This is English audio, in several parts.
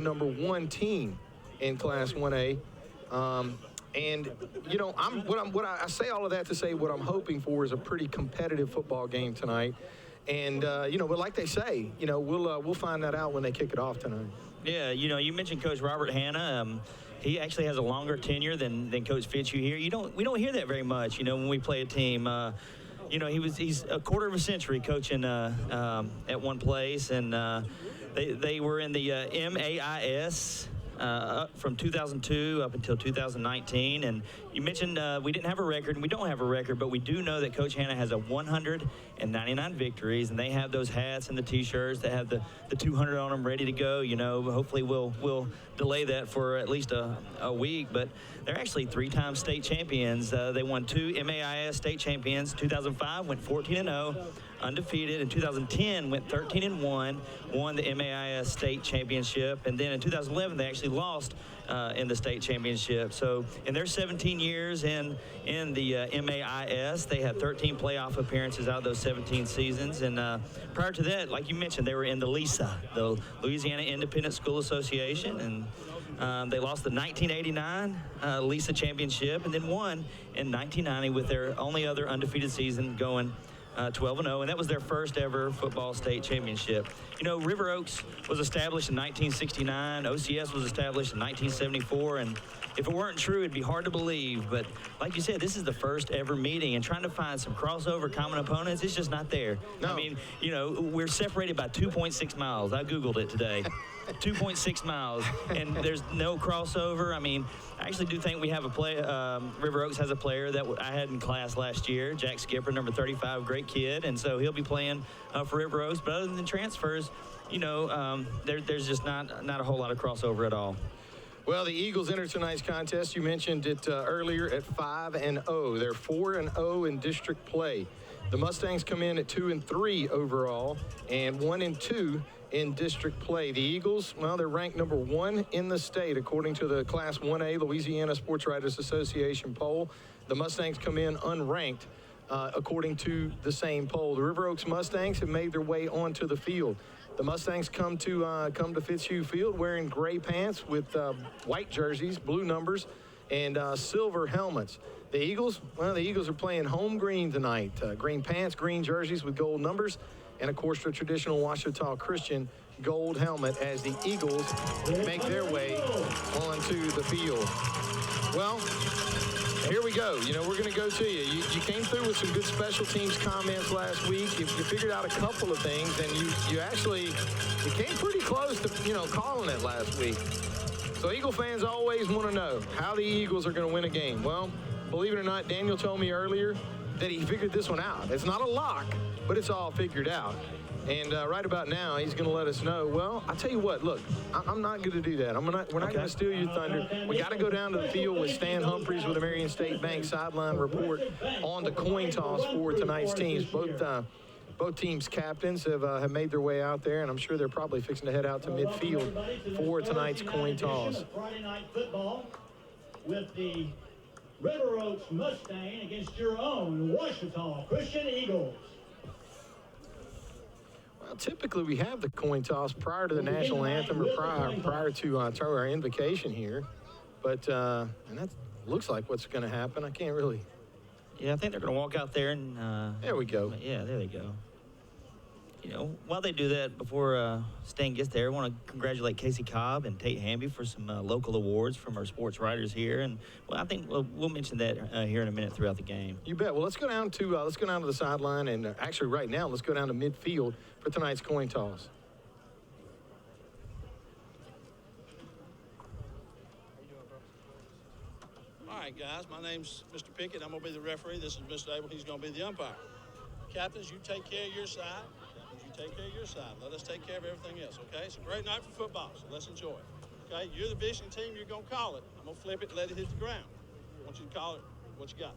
number 1 team in Class 1A. And you know, I say all of that to say what I'm hoping for is a pretty competitive football game tonight. And you know, but like they say, you know, we'll find that out when they kick it off tonight. Yeah, you know, you mentioned Coach Robert Hanna. He actually has a longer tenure than Coach Fitzhugh here. We don't hear that very much, you know, when we play a team. You know, he's a quarter of a century coaching at one place, and they were in the MAIS from 2002 up until 2019. And you mentioned we didn't have a record, and we don't have a record, but we do know that Coach Hanna has 199 victories, and they have those hats and the T-shirts that have the 200 on them ready to go. You know, hopefully we'll delay that for at least a week, but they're actually 3-time state champions. They won 2 MAIS state champions. 2005 went 14-0, undefeated. In 2010 went 13-1, won the MAIS state championship, and then in 2011 they actually lost in the state championship. So in their 17 years in the MAIS, they had 13 playoff appearances out of those 17 seasons. And prior to that, like you mentioned, they were in the LISA, the Louisiana Independent School Association, and they lost the 1989 LISA championship, and then won in 1990 with their only other undefeated season, going 12-0, and that was their first ever football state championship. You know, River Oaks was established in 1969. OCS was established in 1974, and if it weren't true, it'd be hard to believe. But like you said, this is the first ever meeting, and trying to find some crossover common opponents, it's just not there. No. I mean, you know, we're separated by 2.6 miles. I Googled it today. 2.6 miles, and there's no crossover. I mean, I actually do think we have a play. River Oaks has a player that I had in class last year, Jack Skipper, number 35, great kid, and so he'll be playing for River Oaks. But other than transfers, you know, there's just not a whole lot of crossover at all. Well, the Eagles enter tonight's contest. You mentioned it earlier at 5-0. They're 4-0 in district play. The Mustangs come in at 2-3 overall and 1-2 in district play. The Eagles, well, they're ranked number 1 in the state according to the Class 1A Louisiana Sports Writers Association poll. The Mustangs come in unranked according to the same poll. The River Oaks Mustangs have made their way onto the field. The Mustangs come to Fitzhugh Field wearing gray pants with white jerseys, blue numbers, and silver helmets. The Eagles, well, the Eagles are playing home green tonight. Green pants, green jerseys with gold numbers, and of course the traditional Ouachita Christian gold helmet as the Eagles make their way onto the field. Well, here we go. You know, we're going to go to you. You came through with some good special teams comments last week. You figured out a couple of things, and you came pretty close to, you know, calling it last week. So Eagle fans always want to know how the Eagles are going to win a game. Well, believe it or not, Daniel told me earlier that he figured this one out. It's not a lock, but it's all figured out. And right about now, he's going to let us know. Well, I'll tell you what, look, I'm not going to do that. We're not going to steal your thunder. We got to go down to the field with Stan Humphreys with the Marion State Bank sideline report on the coin toss for tonight's teams. Both teams' captains have made their way out there, and I'm sure they're probably fixing to head out to midfield for tonight's coin toss. Friday night football with the River Oaks Mustang against your own Ouachita Christian Eagles. Well, typically we have the coin toss prior to the national anthem or prior to our invocation here, but and that looks like what's going to happen. I can't really. Yeah, I think they're going to walk out there and. There we go. Yeah, there they go. You know, while they do that, before Stan gets there, I want to congratulate Casey Cobb and Tate Hamby for some local awards from our sports writers here, and well, I think we'll mention that here in a minute throughout the game. You bet. Well, let's go down to the sideline, and actually, right now, let's go down to midfield for tonight's coin toss. All right, guys. My name's Mr. Pickett. I'm going to be the referee. This is Mr. Abel. He's going to be the umpire. Captains, you take care of your side. Take care of your side. Let us take care of everything else, okay? It's a great night for football, so let's enjoy it. Okay, you're the visiting team. You're going to call it. I'm going to flip it and let it hit the ground. I want you to call it. What you got?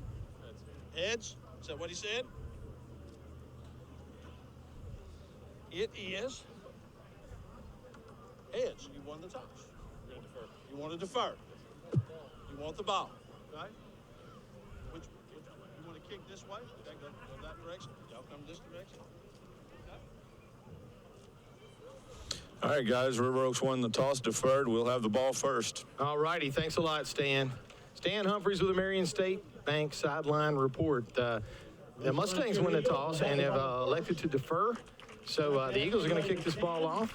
Heads. Is that what he said? It is heads. You won the toss. You're going to defer. You want to defer. You want the ball, okay? Which you want to kick this way? Okay, go that direction. Y'all come this direction. All right, guys, River Oaks won the toss, deferred. We'll have the ball first. All righty. Thanks a lot, Stan. Stan Humphreys with the Marion State Bank sideline report. The Mustangs win the toss and have elected to defer. So the Eagles are going to kick this ball off.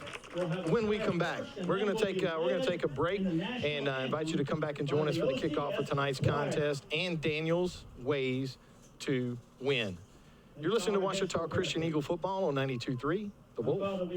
When we come back, we're going to take a break and invite you to come back and join us for the kickoff of tonight's contest and Daniel's ways to win. You're listening to Ouachita Christian Eagle football on 92.3 The Wolf.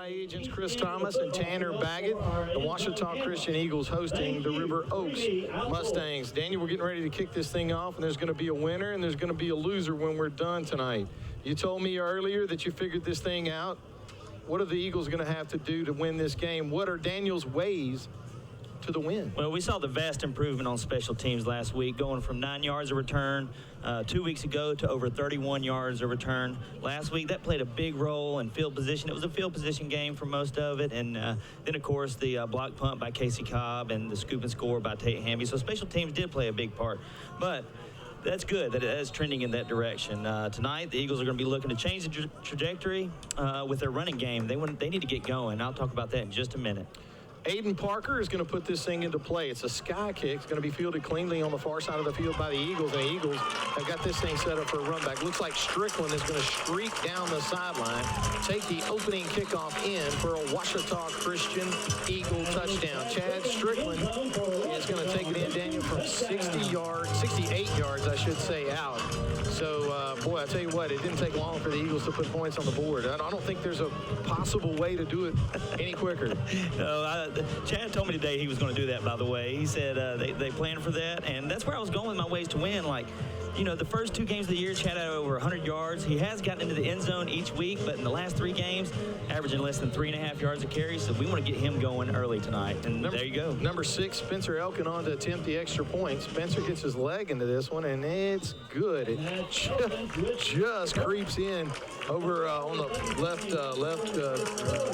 Agents Chris Thomas and Tanner Baggett. The Ouachita Christian Eagles hosting the River Oaks Mustangs. Daniel, we're getting ready to kick this thing off, and there's going to be a winner and there's going to be a loser when we're done tonight. You told me earlier that you figured this thing out. What are the Eagles going to have to do to win this game? What are Daniel's ways to the win? Well, we saw the vast improvement on special teams last week, going from 9 yards of return 2 weeks ago to over 31 yards of return last week. That played a big role in field position. It was a field position game for most of it, and then of course the block punt by Casey Cobb and the scoop and score by Tate Hamby. So special teams did play a big part, but that's good that it is trending in that direction. Tonight, the Eagles are going to be looking to change the trajectory with their running game. They need to get going. I'll talk about that in just a minute. Aiden Parker is going to put this thing into play. It's a sky kick. It's going to be fielded cleanly on the far side of the field by the Eagles, and the Eagles have got this thing set up for a run back. Looks like Strickland is going to streak down the sideline, take the opening kickoff in for a Ouachita Christian Eagle touchdown. Chad Strickland is going to take it in, Daniel, from 68 yards, I should say, out. So, boy, I tell you what, it didn't take long for the Eagles to put points on the board. I don't think there's a possible way to do it any quicker. Chad told me today he was going to do that, by the way. He said they planned for that, and that's where I was going with my ways to win. Like, you know, the first 2 games of the year, Chad had over 100 yards. He has gotten into the end zone each week, but in the last 3 games, averaging less than 3.5 yards a carry. So we want to get him going early tonight, and there you go. Number 6, Spencer Elkins on to attempt the extra point. Spencer gets his leg into this one, and it's good. It just creeps in over on the left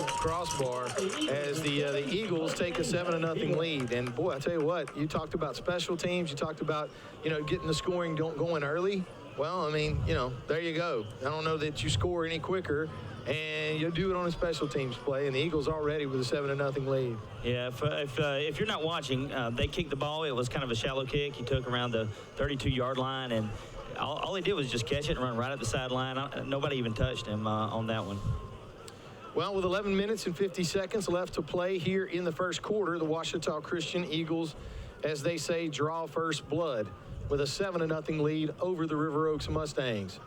crossbar as the Eagles take a 7-0 lead. And boy, I tell you what, you talked about special teams. You talked about, you know, getting the scoring going early. Well, I mean, you know, there you go. I don't know that you score any quicker, and you'll do it on a special teams play, and the Eagles already with a 7-0 lead. Yeah, if you're not watching, they kicked the ball. It was kind of a shallow kick. He took around the 32-yard line, and all he did was just catch it and run right at the sideline. Nobody even touched him on that one. Well, with 11 minutes and 50 seconds left to play here in the first quarter, the Ouachita Christian Eagles, as they say, draw first blood with a 7-0 lead over the River Oaks Mustangs.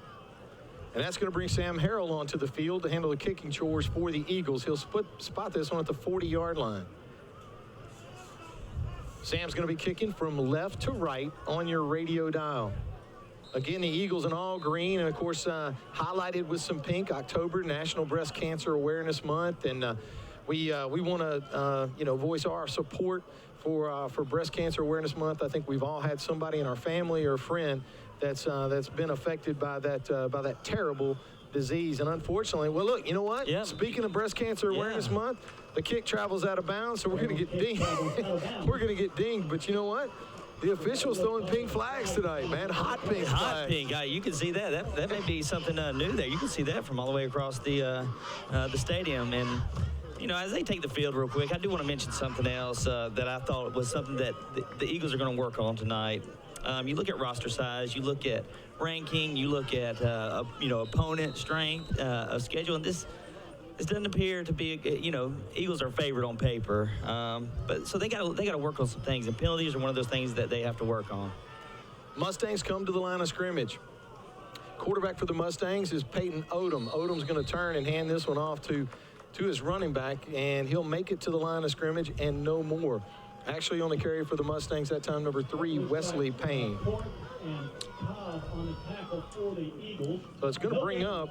And that's going to bring Sam Harrell onto the field to handle the kicking chores for the Eagles. He'll spot this one at the 40-yard line. Sam's going to be kicking from left to right on your radio dial. Again, the Eagles in all green, and of course, highlighted with some pink. October, National Breast Cancer Awareness Month, and we want to voice our support for Breast Cancer Awareness Month. I think we've all had somebody in our family or friend that's been affected by that terrible disease, and unfortunately, well, look, you know what? Yeah. Speaking of Breast Cancer Awareness Month, the kick travels out of bounds, so we're going to get dinged. We're going to get dinged, but you know what? The officials throwing pink flags tonight, man. Hot pink flags. Hot pink. You can see that. That may be something new there. You can see that from all the way across the stadium. And, as they take the field real quick, I do want to mention something else that I thought was something that the Eagles are going to work on tonight. You look at roster size, you look at ranking, you look at, opponent strength, schedule, and this doesn't appear to be, Eagles are favored on paper. But so they got to work on some things, and penalties are one of those things that they have to work on. Mustangs come to the line of scrimmage. Quarterback for the Mustangs is Peyton Odom. Odom's going to turn and hand this one off to his running back, and he'll make it to the line of scrimmage and no more. Actually on the carry for the Mustangs that time, number 3, Wesley Payne. So it's going to bring up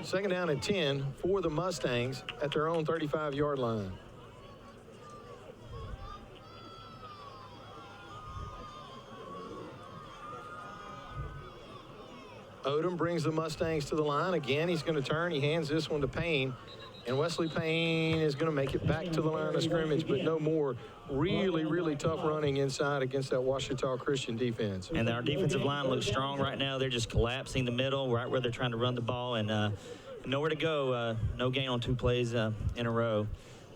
second down and 10 for the Mustangs at their own 35-yard line. Odom brings the Mustangs to the line. Again, he's going to turn. He hands this one to Payne. And Wesley Payne is going to make it back to the line of scrimmage, but no more. Really, really tough running inside against that Ouachita Christian defense. And our defensive line looks strong right now. They're just collapsing the middle right where they're trying to run the ball, and nowhere to go. No gain on 2 plays in a row.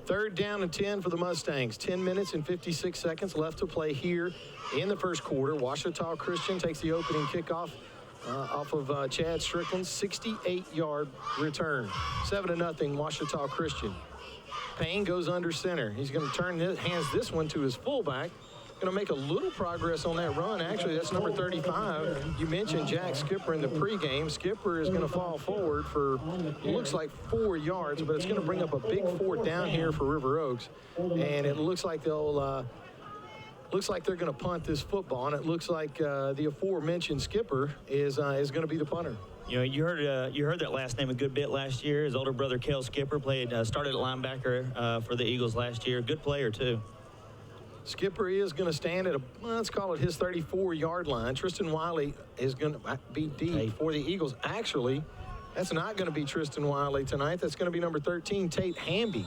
Third down and 10 for the Mustangs. 10 minutes and 56 seconds left to play here in the first quarter. Ouachita Christian takes the opening kickoff off of Chad Strickland's 68-yard return. 7-0 Ouachita Christian. Payne goes under center. He's going to hands this one to his fullback. Going to make a little progress on that run. Actually, that's number 35. You mentioned Jack Skipper in the pregame. Skipper is going to fall forward for, looks like 4 yards, but it's going to bring up a big 4th down here for River Oaks. And it looks like they're going to punt this football, and it looks like the aforementioned Skipper is going to be the punter. You heard that last name a good bit last year. His older brother, Kel Skipper, started at linebacker for the Eagles last year. Good player, too. Skipper is going to stand at let's call it his 34-yard line. Tristan Wiley is going to be deep for the Eagles. Actually, that's not going to be Tristan Wiley tonight. That's going to be number 13, Tate Hamby.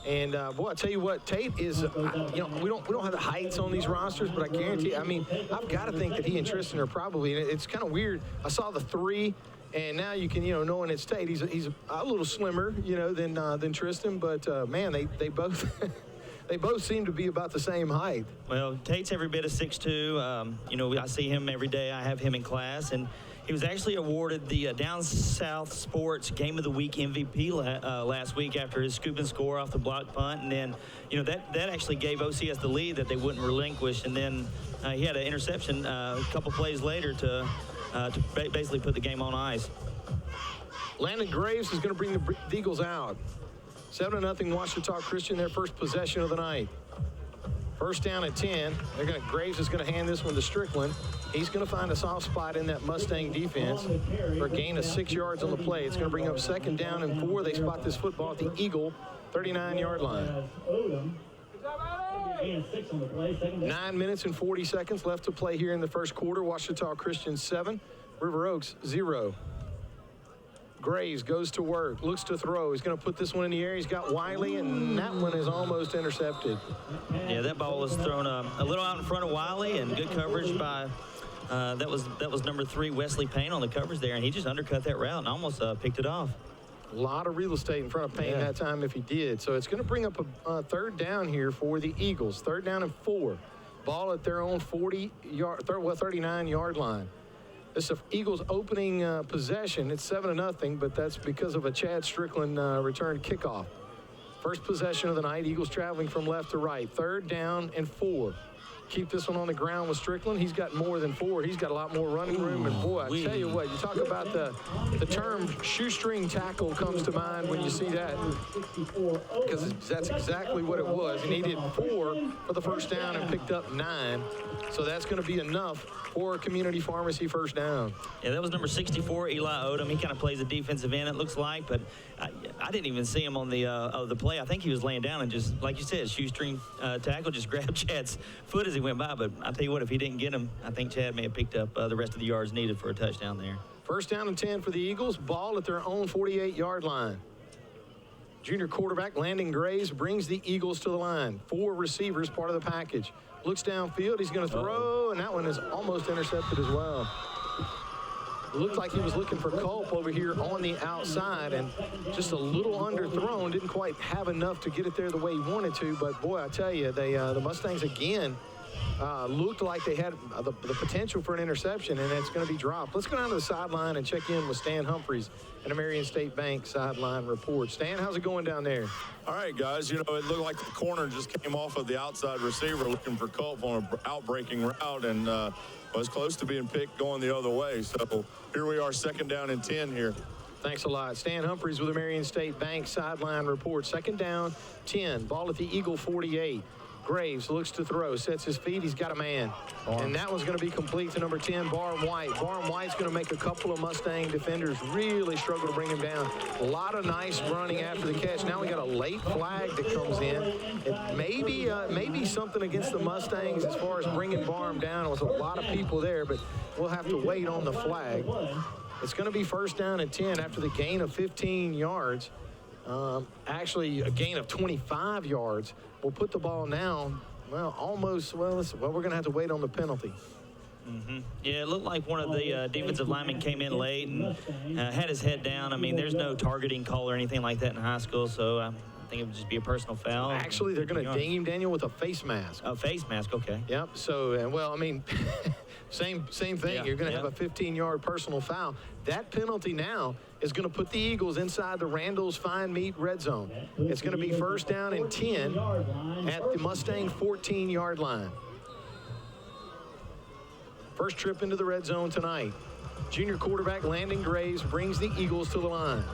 And boy, I tell you what, Tate is, we don't have the heights on these rosters, but I guarantee, I've got to think that he and Tristan are probably, and it's kind of weird. I saw the 3, and now you can, knowing it's Tate, he's a little slimmer, than Tristan, but man, they both. They both seem to be about the same height. Well, Tate's every bit of 6'2". I see him every day. I have him in class, and he was actually awarded the Down South Sports Game of the Week MVP last week after his scoop and score off the block punt. And then, that actually gave OCS the lead that they wouldn't relinquish. And then he had an interception a couple plays later to basically put the game on ice. Landon Graves is going to bring the Eagles out. 7-0 Ouachita Christian, their first possession of the night. First down at 10. Graves is going to hand this one to Strickland. He's going to find a soft spot in that Mustang defense for a gain of 6 yards on the play. It's going to bring up second down and 4. They spot this football at the Eagle 39-yard line. 9 minutes and 40 seconds left to play here in the first quarter. Ouachita Christian 7, River Oaks 0. Graves goes to work, looks to throw. He's going to put this one in the air. He's got Wiley, and that one is almost intercepted. Yeah, that ball was thrown a little out in front of Wiley, and good coverage by that was number 3, Wesley Payne, on the coverage there, and he just undercut that route and almost picked it off. A lot of real estate in front of Payne that time if he did. So it's going to bring up a third down here for the Eagles. Third down and 4. Ball at their own 39-yard line. This is the Eagles' opening possession. It's 7-0, but that's because of a Chad Strickland return kickoff. First possession of the night, Eagles traveling from left to right. 3rd down and 4. Keep this one on the ground with Strickland. He's got more than 4. He's got a lot more running room. And boy, I tell you what, you talk about the term shoestring tackle comes to mind when you see that, because that's exactly what it was. He needed 4 for the first down and picked up 9. So that's going to be enough for a community pharmacy first down. Yeah, that was number 64, Eli Odom. He kind of plays a defensive end, it looks like, but I didn't even see him on the play. I think he was laying down and just, like you said, shoestring tackle, just grabbed Chad's foot as he went by. But I'll tell you what, if he didn't get him, I think Chad may have picked up the rest of the yards needed for a touchdown there. First down and 10 for the Eagles. Ball at their own 48-yard line. Junior quarterback Landon Graves brings the Eagles to the line. 4 receivers, part of the package. Looks downfield, he's going to throw, and that one is almost intercepted as well. It looked like he was looking for Culp over here on the outside, and just a little underthrown. Didn't quite have enough to get it there the way he wanted to, but boy, I tell you, the Mustangs again looked like they had the potential for an interception, and it's going to be dropped. Let's go down to the sideline and check in with Stan Humphreys and a Marion State Bank sideline report. Stan, how's it going down there? All right, guys, it looked like the corner just came off of the outside receiver looking for Culp on an out-breaking route, and was close to being picked going the other way. So here we are, 2nd down and 10 here. Thanks a lot. Stan Humphreys with the Marion State Bank sideline report. 2nd down, 10. Ball at the Eagle 48. Graves looks to throw, sets his feet, he's got a man. And that one's going to be complete to number 10, Barham White. Barham White's going to make a couple of Mustang defenders really struggle to bring him down. A lot of nice running after the catch. Now we got a late flag that comes in. It may be something against the Mustangs as far as bringing Barham down. There was a lot of people there, but we'll have to wait on the flag. It's going to be 1st down and 10 after the gain of 15 yards. Actually, a gain of 25 yards. We'll put the ball now, almost, we're going to have to wait on the penalty. Yeah, it looked like one of the defensive linemen came in late and had his head down. I mean, there's no targeting call or anything like that in high school, so I think it would just be a personal foul. Actually, they're going to ding him, Daniel, with a face mask. A face mask, okay. Yep, so, same thing. Yeah, you're going to have a 15-yard personal foul. That penalty now is going to put the Eagles inside the Randall's Fine Meat red zone. It's going to be 1st down and 10 at the Mustang 14-yard line. First trip into the red zone tonight. Junior quarterback Landon Graves brings the Eagles to the line.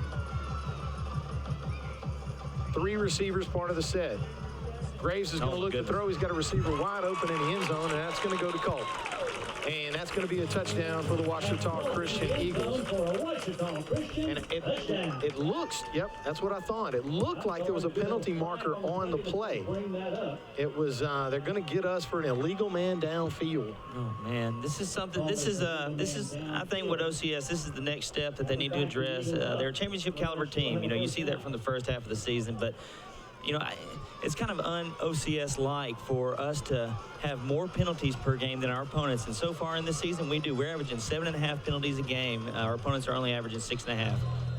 3 receivers part of the set. Graves is going to look to throw. He's got a receiver wide open in the end zone, and that's going to go to Culp. And that's going to be a touchdown for the Ouachita Christian Eagles. And it looks, yep, that's what I thought. It looked like there was a penalty marker on the play. It was, they're going to get us for an illegal man downfield. Oh, man, this is something, this is, I think what OCS, this is the next step that they need to address. They're a championship caliber team. You see that from the first half of the season, but it's kind of un-OCS-like for us to have more penalties per game than our opponents. And so far in this season, we do. We're averaging 7.5 penalties a game. Our opponents are only averaging 6.5.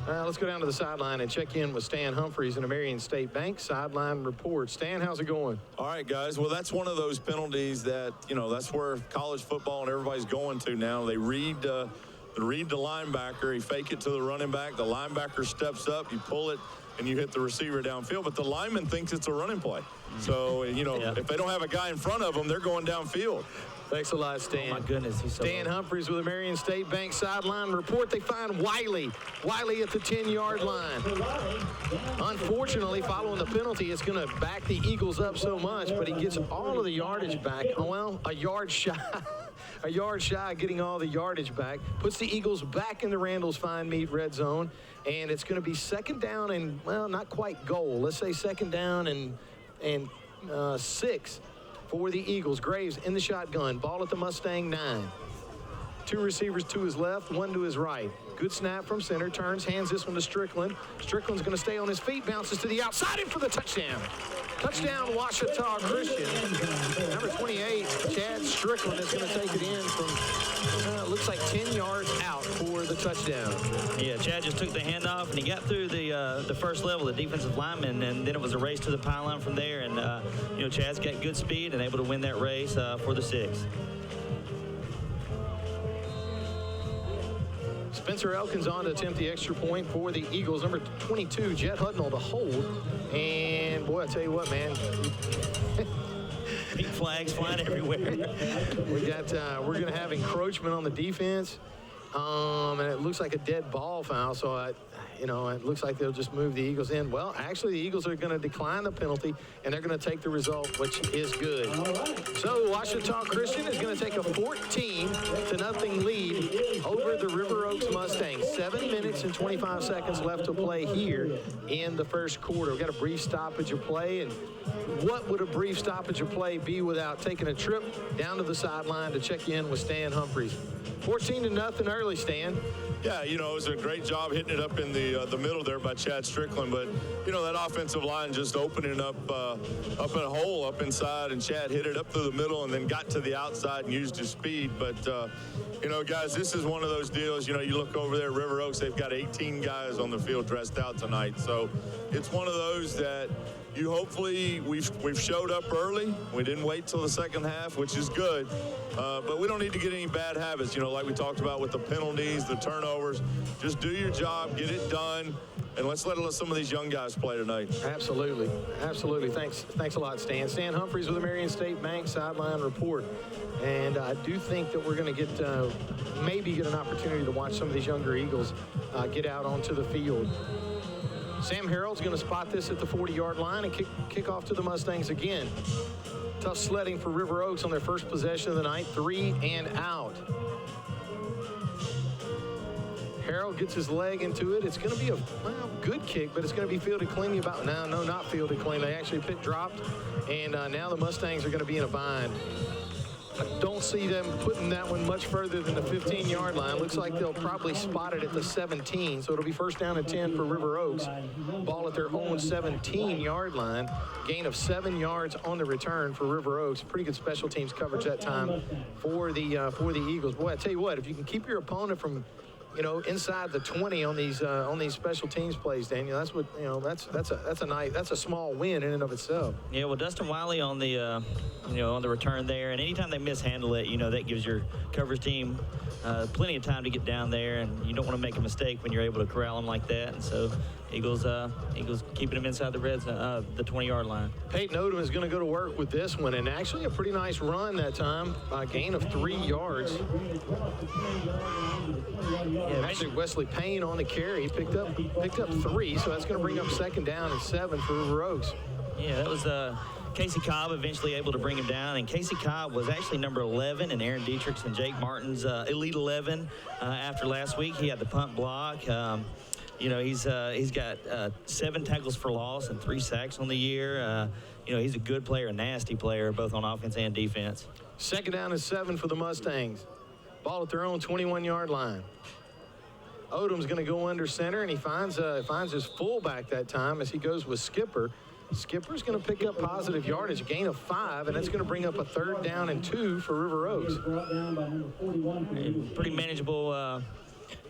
Let's go down to the sideline and check in with Stan Humphreys and a Marion State Bank sideline report. Stan, how's it going? All right, guys. Well, that's one of those penalties that, that's where college football and everybody's going to now. They read the linebacker. He fake it to the running back. The linebacker steps up. You pull it, and you hit the receiver downfield, but the lineman thinks it's a running play. So, if they don't have a guy in front of them, they're going downfield. Thanks a lot, Stan. Oh, my goodness. He's so Stan Humphreys with the Marion State Bank sideline report. They find Wiley at the 10-yard line. Unfortunately, following the penalty, it's going to back the Eagles up so much, but he gets all of the yardage back. A yard shy. A yard shy getting all the yardage back. Puts the Eagles back in the Randall's Fine Meat red zone. And it's going to be 2nd down and, not quite goal. Let's say 2nd down and 6 for the Eagles. Graves in the shotgun. Ball at the Mustang 9. 2 receivers to his left, 1 to his right. Good snap from center. Turns, hands this one to Strickland. Strickland's going to stay on his feet. Bounces to the outside and for the touchdown. Touchdown, Ouachita Christian. Number 28, Chad Strickland is going to take it in from, looks like 10 yards out for the touchdown. Yeah, Chad just took the handoff, and he got through the first level, the defensive lineman, and then it was a race to the pylon from there. And, Chad's got good speed and able to win that race for the 6. Spencer Elkins on to attempt the extra point for the Eagles. Number 22, Jet Hudnall to hold. And, boy, I tell you what, man. Pink flags flying everywhere. We're going to have encroachment on the defense. And it looks like a dead ball foul. So, it looks like they'll just move the Eagles in. Well, actually, the Eagles are going to decline the penalty, and they're going to take the result, which is good. So, Ouachita Christian is going to take a 14-0 lead over the River Oaks Mustangs. 7 minutes and 25 seconds left to play here in the first quarter. We've got a brief stoppage of play, and what would a brief stoppage of play be without taking a trip down to the sideline to check in with Stan Humphreys? 14-0 early, Stan. Yeah, it was a great job hitting it up in the middle there by Chad Strickland. But, that offensive line just opening up a hole up inside, and Chad hit it up through the middle and then got to the outside and used his speed. But, guys, this is one of those deals. You look over there at River Oaks, they've got 18 guys on the field dressed out tonight. So it's one of those that hopefully we've showed up early. We didn't wait till the second half, which is good. But we don't need to get any bad habits, like we talked about with the penalties, the turnovers. Just do your job, get it done, and let's let some of these young guys play tonight. Absolutely. Thanks a lot, Stan. Stan Humphreys with the Marion State Bank sideline report. And I do think that we're going to get maybe get an opportunity to watch some of these younger Eagles get out onto the field. Sam Harrell's going to spot this at the 40-yard line and kick off to the Mustangs again. Tough sledding for River Oaks on their first possession of the night, 3 and out. Harrell gets his leg into it. It's going to be a good kick, but it's going to be fielded clean. No, not fielded clean. They actually dropped, and now the Mustangs are going to be in a bind. I don't see them putting that one much further than the 15-yard line. Looks like they'll probably spot it at the 17, so it'll be first down and 10 for River Oaks. Ball at their own 17-yard line. Gain of 7 yards on the return for River Oaks. Pretty good special teams coverage that time for the Eagles. Boy, I tell you what, if you can keep your opponent from inside the 20 on these special teams plays, Daniel, that's what that's a small win in and of itself. Yeah, well, Dustin Wiley on the on the return there, and anytime they mishandle it, that gives your coverage team plenty of time to get down there, and you don't want to make a mistake when you're able to corral them like that. And so Eagles keeping them inside the the 20-yard line. Peyton Odom is going to go to work with this one, and actually a pretty nice run that time. Gain of 3 yards. Yeah, actually Wesley Payne on the carry. He picked up 3, so that's going to bring up second down and 7 for River Oaks. Yeah, that was Casey Cobb eventually able to bring him down, and Casey Cobb was actually number 11 in Aaron Dietrich's and Jake Martin's Elite 11 after last week. He had the punt block. He's got 7 tackles for loss and 3 sacks on the year. He's a good player, a nasty player, both on offense and defense. Second down and 7 for the Mustangs. Ball at their own 21-yard line. Odom's going to go under center, and he finds his fullback that time as he goes with Skipper. Skipper's going to pick up positive yardage, a gain of 5, and that's going to bring up a third down and 2 for River Oaks. Pretty manageable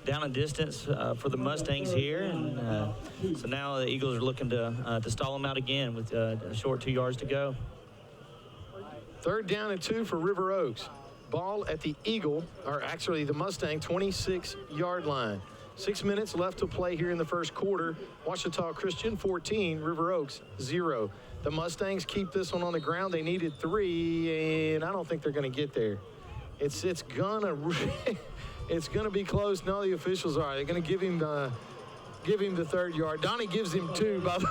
down and distance for the Mustangs here, and so now the Eagles are looking to stall them out again with a short 2 yards to go. Third down and 2 for River Oaks. Ball at the the Mustang 26-yard line. 6 minutes left to play here in the first quarter. Ouachita Christian 14, River Oaks 0. The Mustangs keep this one on the ground. They needed 3, and I don't think they're going to get there. It's gonna be close. No, the officials are. They're going to give him the 3rd yard. Donnie gives him 2, by the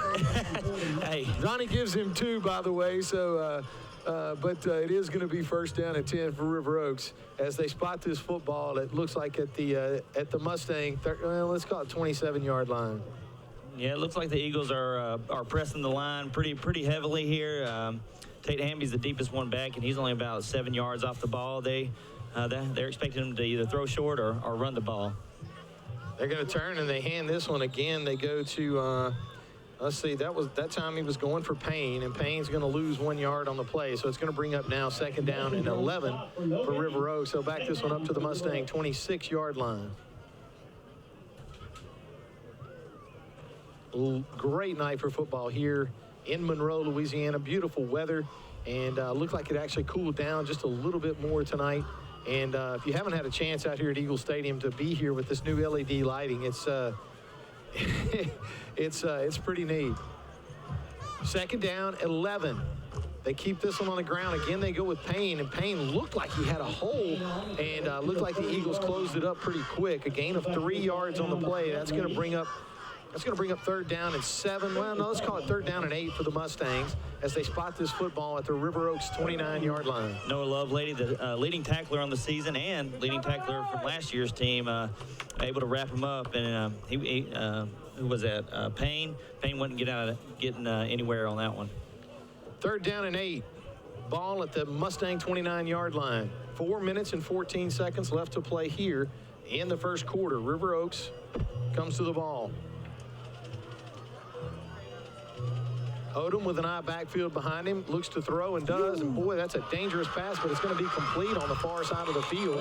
way. Hey. Donnie gives him 2, by the way. So, but it is going to be first down and 10 for River Oaks as they spot this football. It looks like at the Mustang, let's call it 27-yard line. Yeah, it looks like the Eagles are pressing the line pretty heavily here. Tate Hamby's the deepest one back, and he's only about 7 yards off the ball. They're expecting him to either throw short or run the ball. They're going to turn and they hand this one again. They go to. Let's see, that time he was going for Payne, and Payne's going to lose 1 yard on the play, so it's going to bring up now second down and 11 for River Oaks. So back this one up to the Mustang 26-yard line. Great night for football here in Monroe, Louisiana. Beautiful weather, and looked like it actually cooled down just a little bit more tonight. And if you haven't had a chance out here at Eagle Stadium to be here with this new LED lighting, it's it's pretty neat. Second down, 11. They keep this one on the ground. Again, they go with Payne, and Payne looked like he had a hole, and looked like the Eagles closed it up pretty quick. A gain of 3 yards on the play. That's going to bring up third down and 7. Well, no, let's call it third down and 8 for the Mustangs as they spot this football at the River Oaks 29-yard line. Noah Lovelady, the leading tackler on the season and leading tackler from last year's team, able to wrap him up. And who was that? Payne. Payne wouldn't getting anywhere on that one. Third down and 8. Ball at the Mustang 29-yard line. 4 minutes and 14 seconds left to play here in the first quarter. River Oaks comes to the ball. Odom with an eye backfield behind him, looks to throw and does, and boy, that's a dangerous pass, but it's going to be complete on the far side of the field.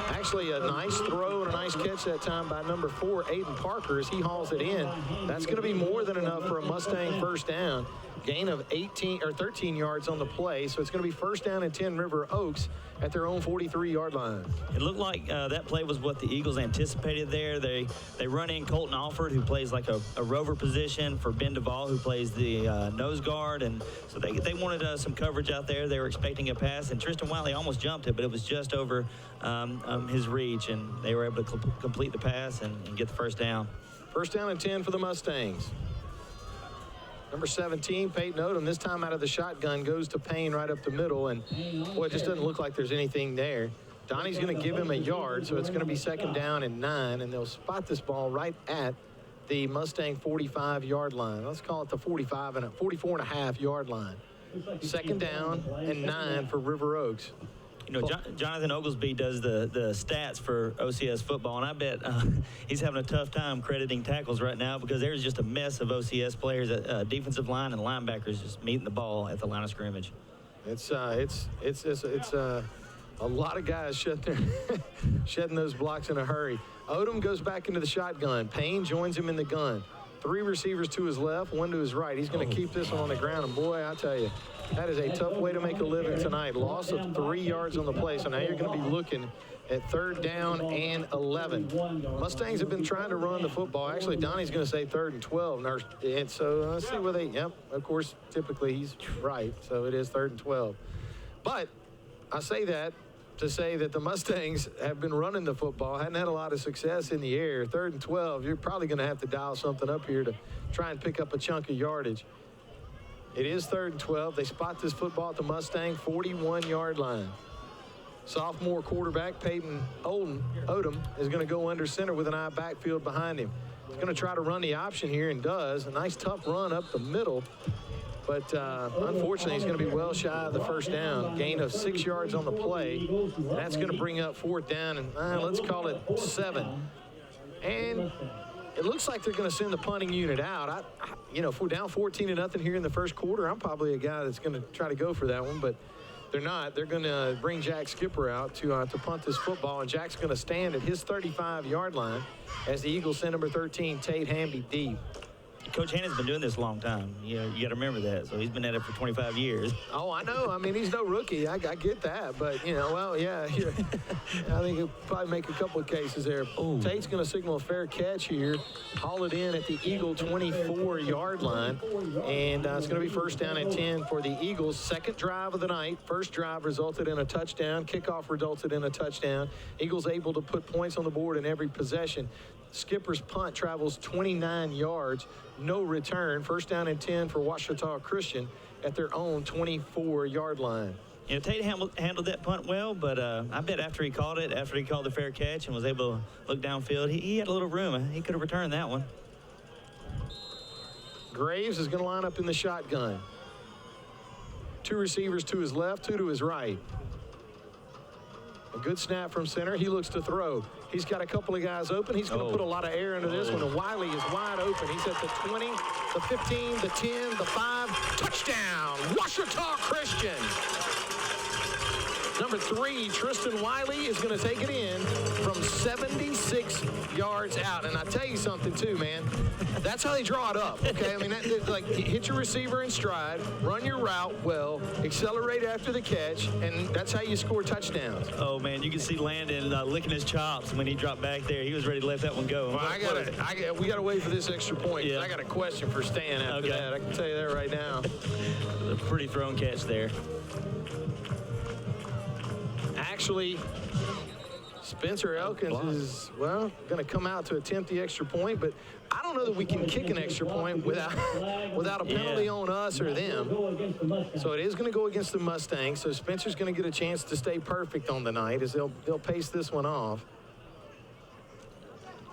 Actually, a nice throw and a nice catch that time by number 4, Aiden Parker, as he hauls it in. That's going to be more than enough for a Mustang first down. Gain of 13 yards on the play, so it's going to be first down and 10 River Oaks at their own 43-yard line. It looked like that play was what the Eagles anticipated there. They run in Colton Alford, who plays like a rover position, for Ben Duvall, who plays the nose guard, and so they wanted some coverage out there. They were expecting a pass, and Tristan Wiley almost jumped it, but it was just over his reach, and they were able to complete the pass and get the first down. First down and 10 for the Mustangs. Number 17, Peyton Odom, this time out of the shotgun, goes to Payne right up the middle, and boy, it just doesn't look like there's anything there. Donnie's going to give him a yard, so it's going to be second down and 9, and they'll spot this ball right at the Mustang 45-yard line. Let's call it the 44.5-yard line. Second down and 9 for River Oaks. You know, Jonathan Oglesby does the stats for OCS football, and I bet he's having a tough time crediting tackles right now because there's just a mess of OCS players, defensive line and linebackers just meeting the ball at the line of scrimmage. It's a lot of guys shedding those blocks in a hurry. Odom goes back into the shotgun. Payne joins him in the gun. 3 receivers to his left, 1 to his right. He's going to keep this one on the ground, and boy, I tell you, that is a tough way to make a living tonight. Loss of 3 yards on the play, so now you're going to be looking at third down and 11. Mustangs have been trying to run the football. Actually, Donnie's going to say third and 12. And so let's see where yep, of course, typically he's right, so it is third and 12. But I say that to say that the Mustangs have been running the football, hadn't had a lot of success in the air. Third and 12, you're probably going to have to dial something up here to try and pick up a chunk of yardage. It is third and 12. They spot this football at the Mustang 41-yard line. Sophomore quarterback Peyton Odom is going to go under center with an eye backfield behind him. He's going to try to run the option here and does. A nice tough run up the middle. But unfortunately, he's going to be well shy of the first down. Gain of 6 yards on the play. And that's going to bring up fourth down and let's call it 7. And it looks like they're going to send the punting unit out. If we're down 14-0 here in the first quarter, I'm probably a guy that's going to try to go for that one. But they're not. They're going to bring Jack Skipper out to punt this football. And Jack's going to stand at his 35-yard line as the Eagles send number 13, Tate Hamby, deep. Coach Hannah's been doing this a long time. You got to remember that. So he's been at it for 25 years. Oh, I know. I mean, he's no rookie. I get that. But, I think he'll probably make a couple of cases there. Ooh. Tate's going to signal a fair catch here. Haul it in at the Eagle 24-yard line. And it's going to be first down and 10 for the Eagles. Second drive of the night. First drive resulted in a touchdown. Kickoff resulted in a touchdown. Eagles able to put points on the board in every possession. Skipper's punt travels 29 yards, no return. First down and 10 for Ouachita Christian at their own 24-yard line. Tate handled that punt well, but I bet after he called the fair catch and was able to look downfield, he had a little room. He could have returned that one. Graves is going to line up in the shotgun. 2 receivers to his left, 2 to his right. A good snap from center. He looks to throw. He's got a couple of guys open. He's going to put a lot of air into this one, and Wiley is wide open. He's at the 20, the 15, the 10, the 5. Touchdown, Ouachita Christian. Number 3, Tristan Wiley is going to take it in from 76 yards out. And I tell you something, too, man. That's how they draw it up, okay? I mean, like, hit your receiver in stride, run your route well, accelerate after the catch, and that's how you score touchdowns. Oh, man, you can see Landon licking his chops when he dropped back there. He was ready to let that one go. Well, we got to wait for this extra point. Yeah. I got a question for Stan after that. I can tell you that right now. A pretty thrown catch there. Actually, Spencer Elkins is, well, going to come out to attempt the extra point, but I don't know that we can kick an extra point without a penalty on us or them. So it is going to go against the Mustangs. So Spencer's going to get a chance to stay perfect on the night as they'll pace this one off.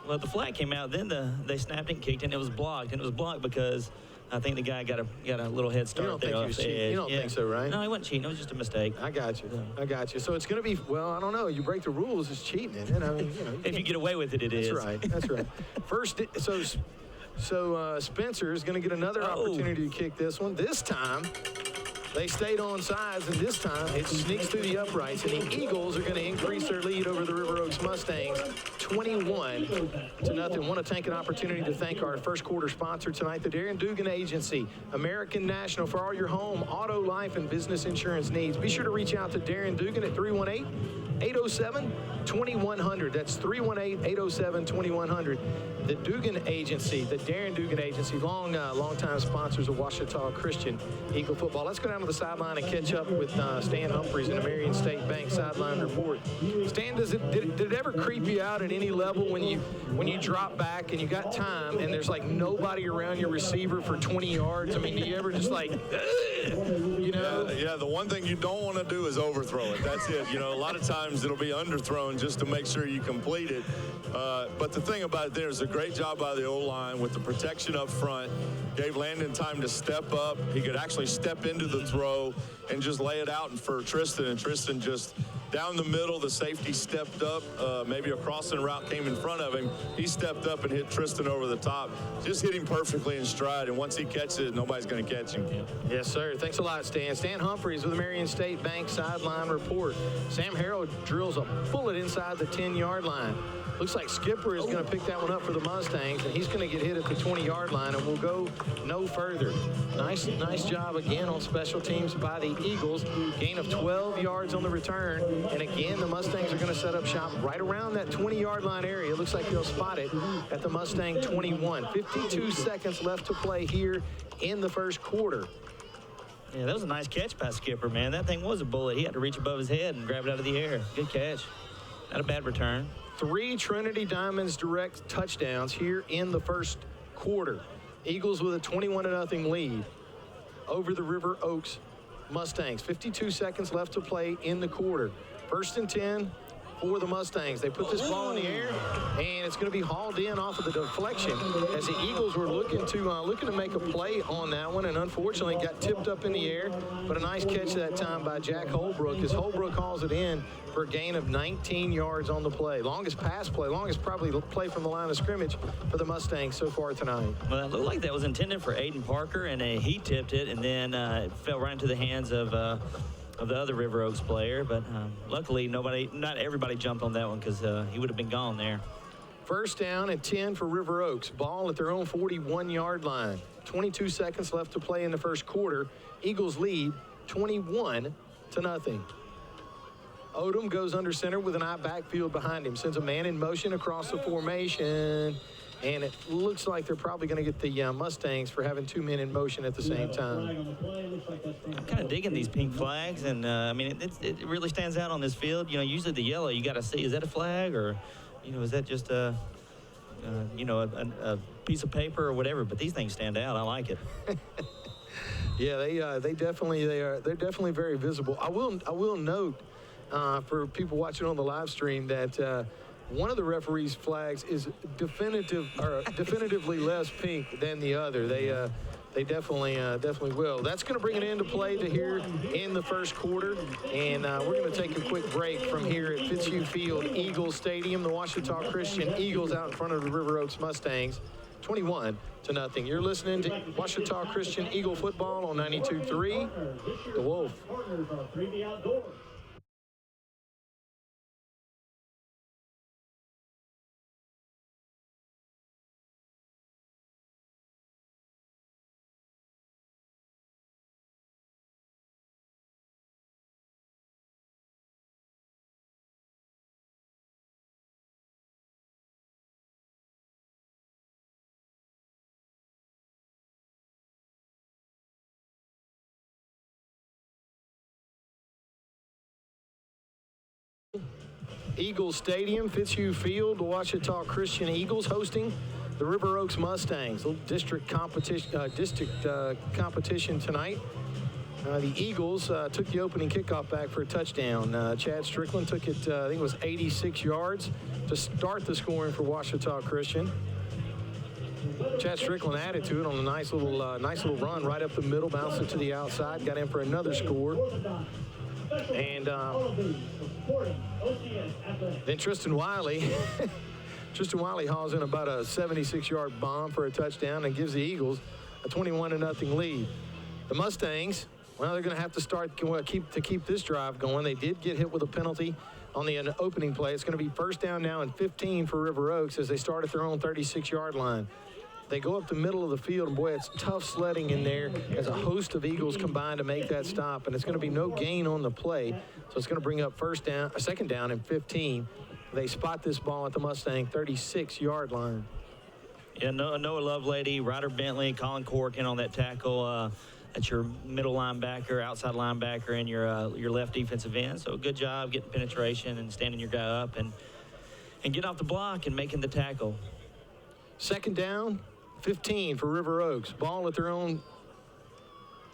Well, the flag came out, then they snapped and kicked, and it was blocked. And it was blocked because I think the guy got a little head start. You don't think he was cheating? You don't think so, right? No, he wasn't cheating. It was just a mistake. I got you. I got you. So it's going to be, well, I don't know. You break the rules, it's cheating. And I mean, if you get away with it, it is. That's right. That's right. First, so Spencer is going to get another opportunity to kick this one. This time, they stayed on sides, and this time it sneaks through the uprights, and the Eagles are going to increase their lead over the River Oaks Mustangs 21-0. Want to take an opportunity to thank our first quarter sponsor tonight, the Darren Dugan Agency, American National, for all your home, auto, life, and business insurance needs. Be sure to reach out to Darren Dugan at 318-807-2100. That's 318-807-2100. The Dugan Agency, the Darren Dugan Agency, long-time sponsors of Ouachita Christian Eagle football. Let's go down to the sideline and catch up with Stan Humphreys in the Marion State Bank sideline report. Stan, did it ever creep you out at any level when you drop back and you got time and there's like nobody around your receiver for 20 yards? I mean, do you ever just like, you know? Yeah, the one thing you don't want to do is overthrow it. That's it. You know, a lot of times it'll be underthrown just to make sure you complete it. But the thing about it, there's a great job by the O-line with the protection up front. Gave Landon time to step up. He could actually step into the throw and just lay it out for Tristan. And Tristan just down the middle, the safety stepped up. Maybe a crossing route came in front of him. He stepped up and hit Tristan over the top. Just hit him perfectly in stride. And once he catches it, nobody's going to catch him. Yes, sir. Thanks a lot, Stan. Stan Humphreys with the Marion State Bank sideline report. Sam Harrell drills a bullet inside the 10-yard line. Looks like Skipper is going to pick that one up for the Mustangs, and he's going to get hit at the 20-yard line, and we'll go no further. Nice job again on special teams by the Eagles. Gain of 12 yards on the return, and again, the Mustangs are going to set up shop right around that 20-yard line area. It looks like they'll spot it at the Mustang 21. 52 seconds left to play here in the first quarter. Yeah, that was a nice catch by Skipper, man. That thing was a bullet. He had to reach above his head and grab it out of the air. Good catch. Not a bad return. 3 Trinity Diamonds direct touchdowns here in the first quarter. Eagles with a 21-0 lead over the River Oaks Mustangs. 52 seconds left to play in the quarter. 1st and 10 for the Mustangs. They put this ball in the air, and it's going to be hauled in off of the deflection as the Eagles were looking to make a play on that one, and unfortunately got tipped up in the air. But a nice catch that time by Jack Holbrook as Holbrook hauls it in for a gain of 19 yards on the play. Longest pass play, longest probably play from the line of scrimmage for the Mustangs so far tonight. Well, it looked like that was intended for Aiden Parker, and he tipped it, and then it fell right into the hands of the other River Oaks player. But luckily, not everybody jumped on that one because he would have been gone there. 1st down and 10 for River Oaks. Ball at their own 41-yard line. 22 seconds left to play in the first quarter. Eagles lead 21-0. Odom goes under center with an eye backfield behind him. Sends a man in motion across the formation. And it looks like they're probably going to get the Mustangs for having 2 men in motion at the same time. I'm kind of digging these pink flags, and I mean, it really stands out on this field. You know, usually the yellow, you got to see, is that a flag, or, you know, is that just a piece of paper or whatever? But these things stand out. I like it. Yeah, they're definitely very visible. I will note for people watching on the live stream that one of the referees' flags is definitively less pink than the other. They definitely will. That's going to bring it into play to here in the first quarter, and we're going to take a quick break from here at Fitzhugh Field, Eagles Stadium. The Ouachita Christian Eagles out in front of the River Oaks Mustangs, 21-0. You're listening to Ouachita Christian Eagle football on 92.3 The Wolf. Eagles Stadium, Fitzhugh Field, the Ouachita Christian Eagles hosting the River Oaks Mustangs. A little district competition tonight. The Eagles took the opening kickoff back for a touchdown. Chad Strickland took it, I think it was 86 yards to start the scoring for Ouachita Christian. Chad Strickland added to it on a nice little run right up the middle, bounced it to the outside, got in for another score. And then Tristan Wiley hauls in about a 76-yard bomb for a touchdown and gives the Eagles a 21-0 lead. The Mustangs, well, they're going to have to start keep this drive going. They did get hit with a penalty on the opening play. It's going to be first down now and 15 for River Oaks as they start at their own 36-yard line. They go up the middle of the field, and boy, it's tough sledding in there as a host of Eagles combine to make that stop, and it's going to be no gain on the play, so it's going to bring up second down and 15. They spot this ball at the Mustang 36-yard line. Yeah, Noah Lovelady, Ryder Bentley, Colin Corkin on that tackle. That's your middle linebacker, outside linebacker, and your left defensive end. So good job getting penetration and standing your guy up and getting off the block and making the tackle. Second down, 15 for River Oaks. Ball at their own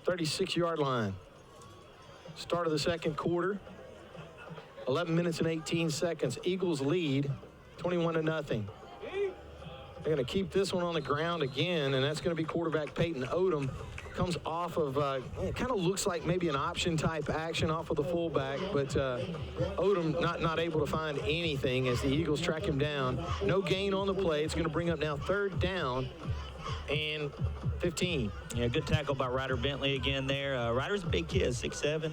36-yard line. Start of the second quarter. 11 minutes and 18 seconds. Eagles lead 21-0. They're going to keep this one on the ground again, and that's going to be quarterback Peyton Odom. Comes off of, it kind of looks like maybe an option type action off of the fullback, but Odom not able to find anything as the Eagles track him down. No gain on the play. It's going to bring up now third down and 15. Yeah, good tackle by Ryder Bentley again there. Ryder's a big kid, 6'7",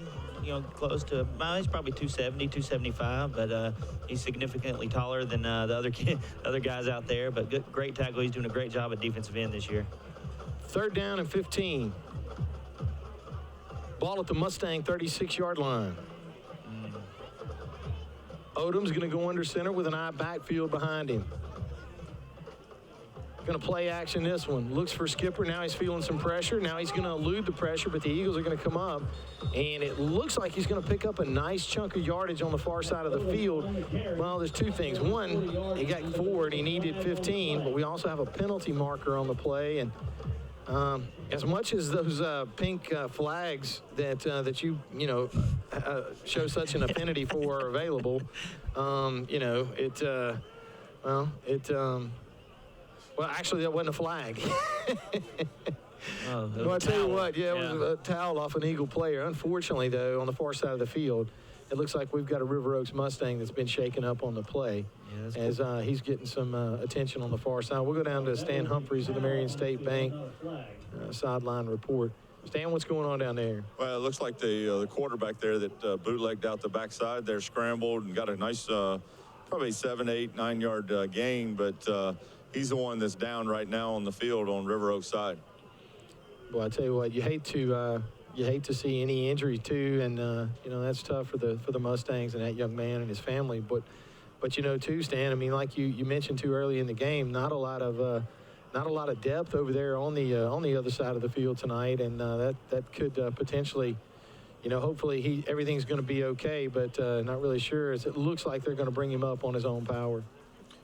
close to, he's probably 270, 275, but he's significantly taller than the other guys out there. But great tackle. He's doing a great job at defensive end this year. Third down and 15. Ball at the Mustang 36-yard line. Odom's going to go under center with an eye backfield behind him. Going to play action this one. Looks for Skipper. Now he's feeling some pressure. Now he's going to elude the pressure, but the Eagles are going to come up. And it looks like he's going to pick up a nice chunk of yardage on the far side of the field. Well, there's two things. One, he got 4 and he needed 15, but we also have a penalty marker on the play. And as much as those pink flags that you show such an affinity for are available, well, actually, that wasn't a flag. Well, I tell you what, it was a towel off an Eagle player. Unfortunately, though, on the far side of the field, it looks like we've got a River Oaks Mustang that's been shaken up on the play as he's getting some attention on the far side. We'll go down to Stan Humphreys of the Marion State Bank sideline report. Stan, what's going on down there? Well, it looks like the quarterback there that bootlegged out the backside there scrambled and got a nice probably 7, 8, 9 yard gain, but he's the one that's down right now on the field on River Oaks side. Well, I tell you what, you hate to see any injury too, and that's tough for the Mustangs and that young man and his family. But too, Stan, I mean, like you mentioned too early in the game, not a lot of depth over there on the other side of the field tonight, and that could potentially, hopefully everything's going to be okay, but not really sure. As it looks like they're going to bring him up on his own power.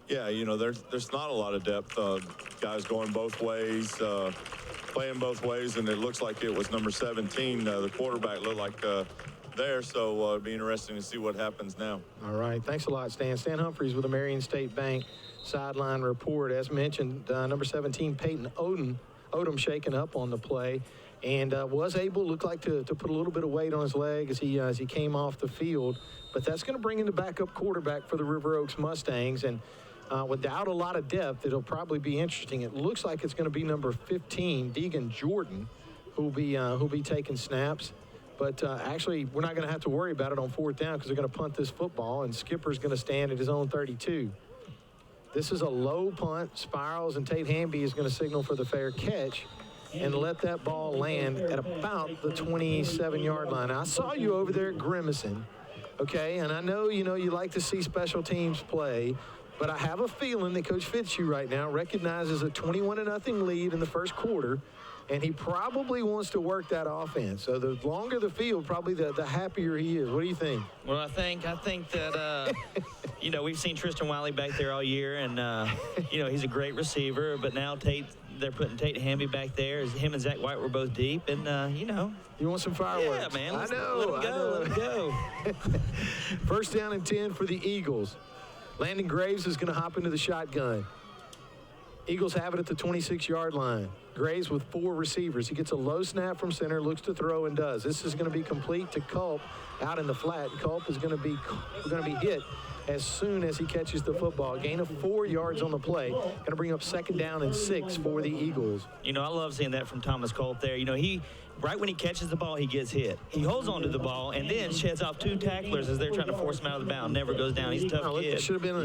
Yeah, there's not a lot of depth. Guys going both ways, playing both ways, and it looks like it was number 17. The quarterback looked like there, so it'll be interesting to see what happens now. All right, thanks a lot, Stan. Stan Humphreys with the Marion State Bank sideline report. As mentioned, number 17, Peyton Odom shaken up on the play, and was able, looked like to put a little bit of weight on his leg as he came off the field. But that's going to bring in the backup quarterback for the River Oaks Mustangs, and without a lot of depth, it'll probably be interesting. It looks like it's going to be number 15, Deegan Jordan, who'll be taking snaps. But actually, we're not going to have to worry about it on fourth down because they're going to punt this football, and Skipper's going to stand at his own 32. This is a low punt. Spirals, and Tate Hamby is going to signal for the fair catch and let that ball land at about the 27-yard line. Now, I saw you over there grimacing, okay? And I know, you like to see special teams play, but I have a feeling that Coach Fitzhugh right now recognizes a 21-0 lead in the first quarter, and he probably wants to work that offense. So the longer the field, probably the happier he is. What do you think? Well, I think that, you know, we've seen Tristan Wiley back there all year, and, you know, he's a great receiver. But now they're putting Tate Hamby back there. Him and Zach White were both deep, and, you know. You want some fireworks? Yeah, man. Let him go. First down and 10 for the Eagles. Landon Graves is going to hop into the shotgun. Eagles have it at the 26-yard line. Graves with 4 receivers. He gets a low snap from center, looks to throw, and does. This is going to be complete to Culp out in the flat. Culp is going to be hit as soon as he catches the football. Gain of 4 yards on the play. Going to bring up second down and 6 for the Eagles. You know, I love seeing that from Thomas Culp there. You know, right when he catches the ball, he gets hit. He holds on to the ball and then sheds off 2 tacklers as they're trying to force him out of the bound. Never goes down. He's a tough kid. It should have been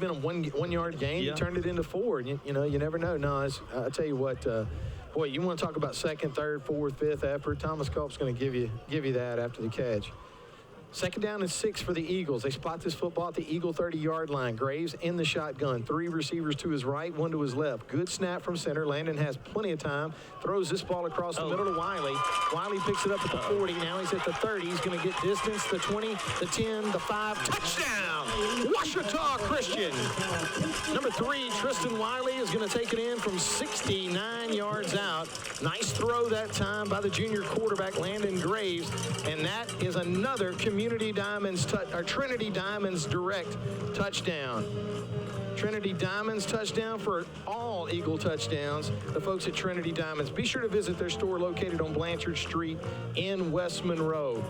a 1-yard gain. Yeah. You turned it into 4. And you know, you never know. No, I tell you what, boy, you want to talk about second, third, fourth, fifth effort. Thomas Culp's going to give you that after the catch. Second down and 6 for the Eagles. They spot this football at the Eagle 30-yard line. Graves in the shotgun. 3 receivers to his right, 1 to his left. Good snap from center. Landon has plenty of time. Throws this ball across the middle to Wiley. Wiley picks it up at the 40. Now he's at the 30. He's going to get distance, the 20, the 10, the 5. Touchdown! Ouachita Christian. Number 3, Tristan Wiley is going to take it in from 69 yards out. Nice throw that time by the junior quarterback, Landon Graves. And that is another Trinity Diamonds direct touchdown. Trinity Diamonds touchdown for all Eagle touchdowns. The folks at Trinity Diamonds. Be sure to visit their store located on Blanchard Street in West Monroe.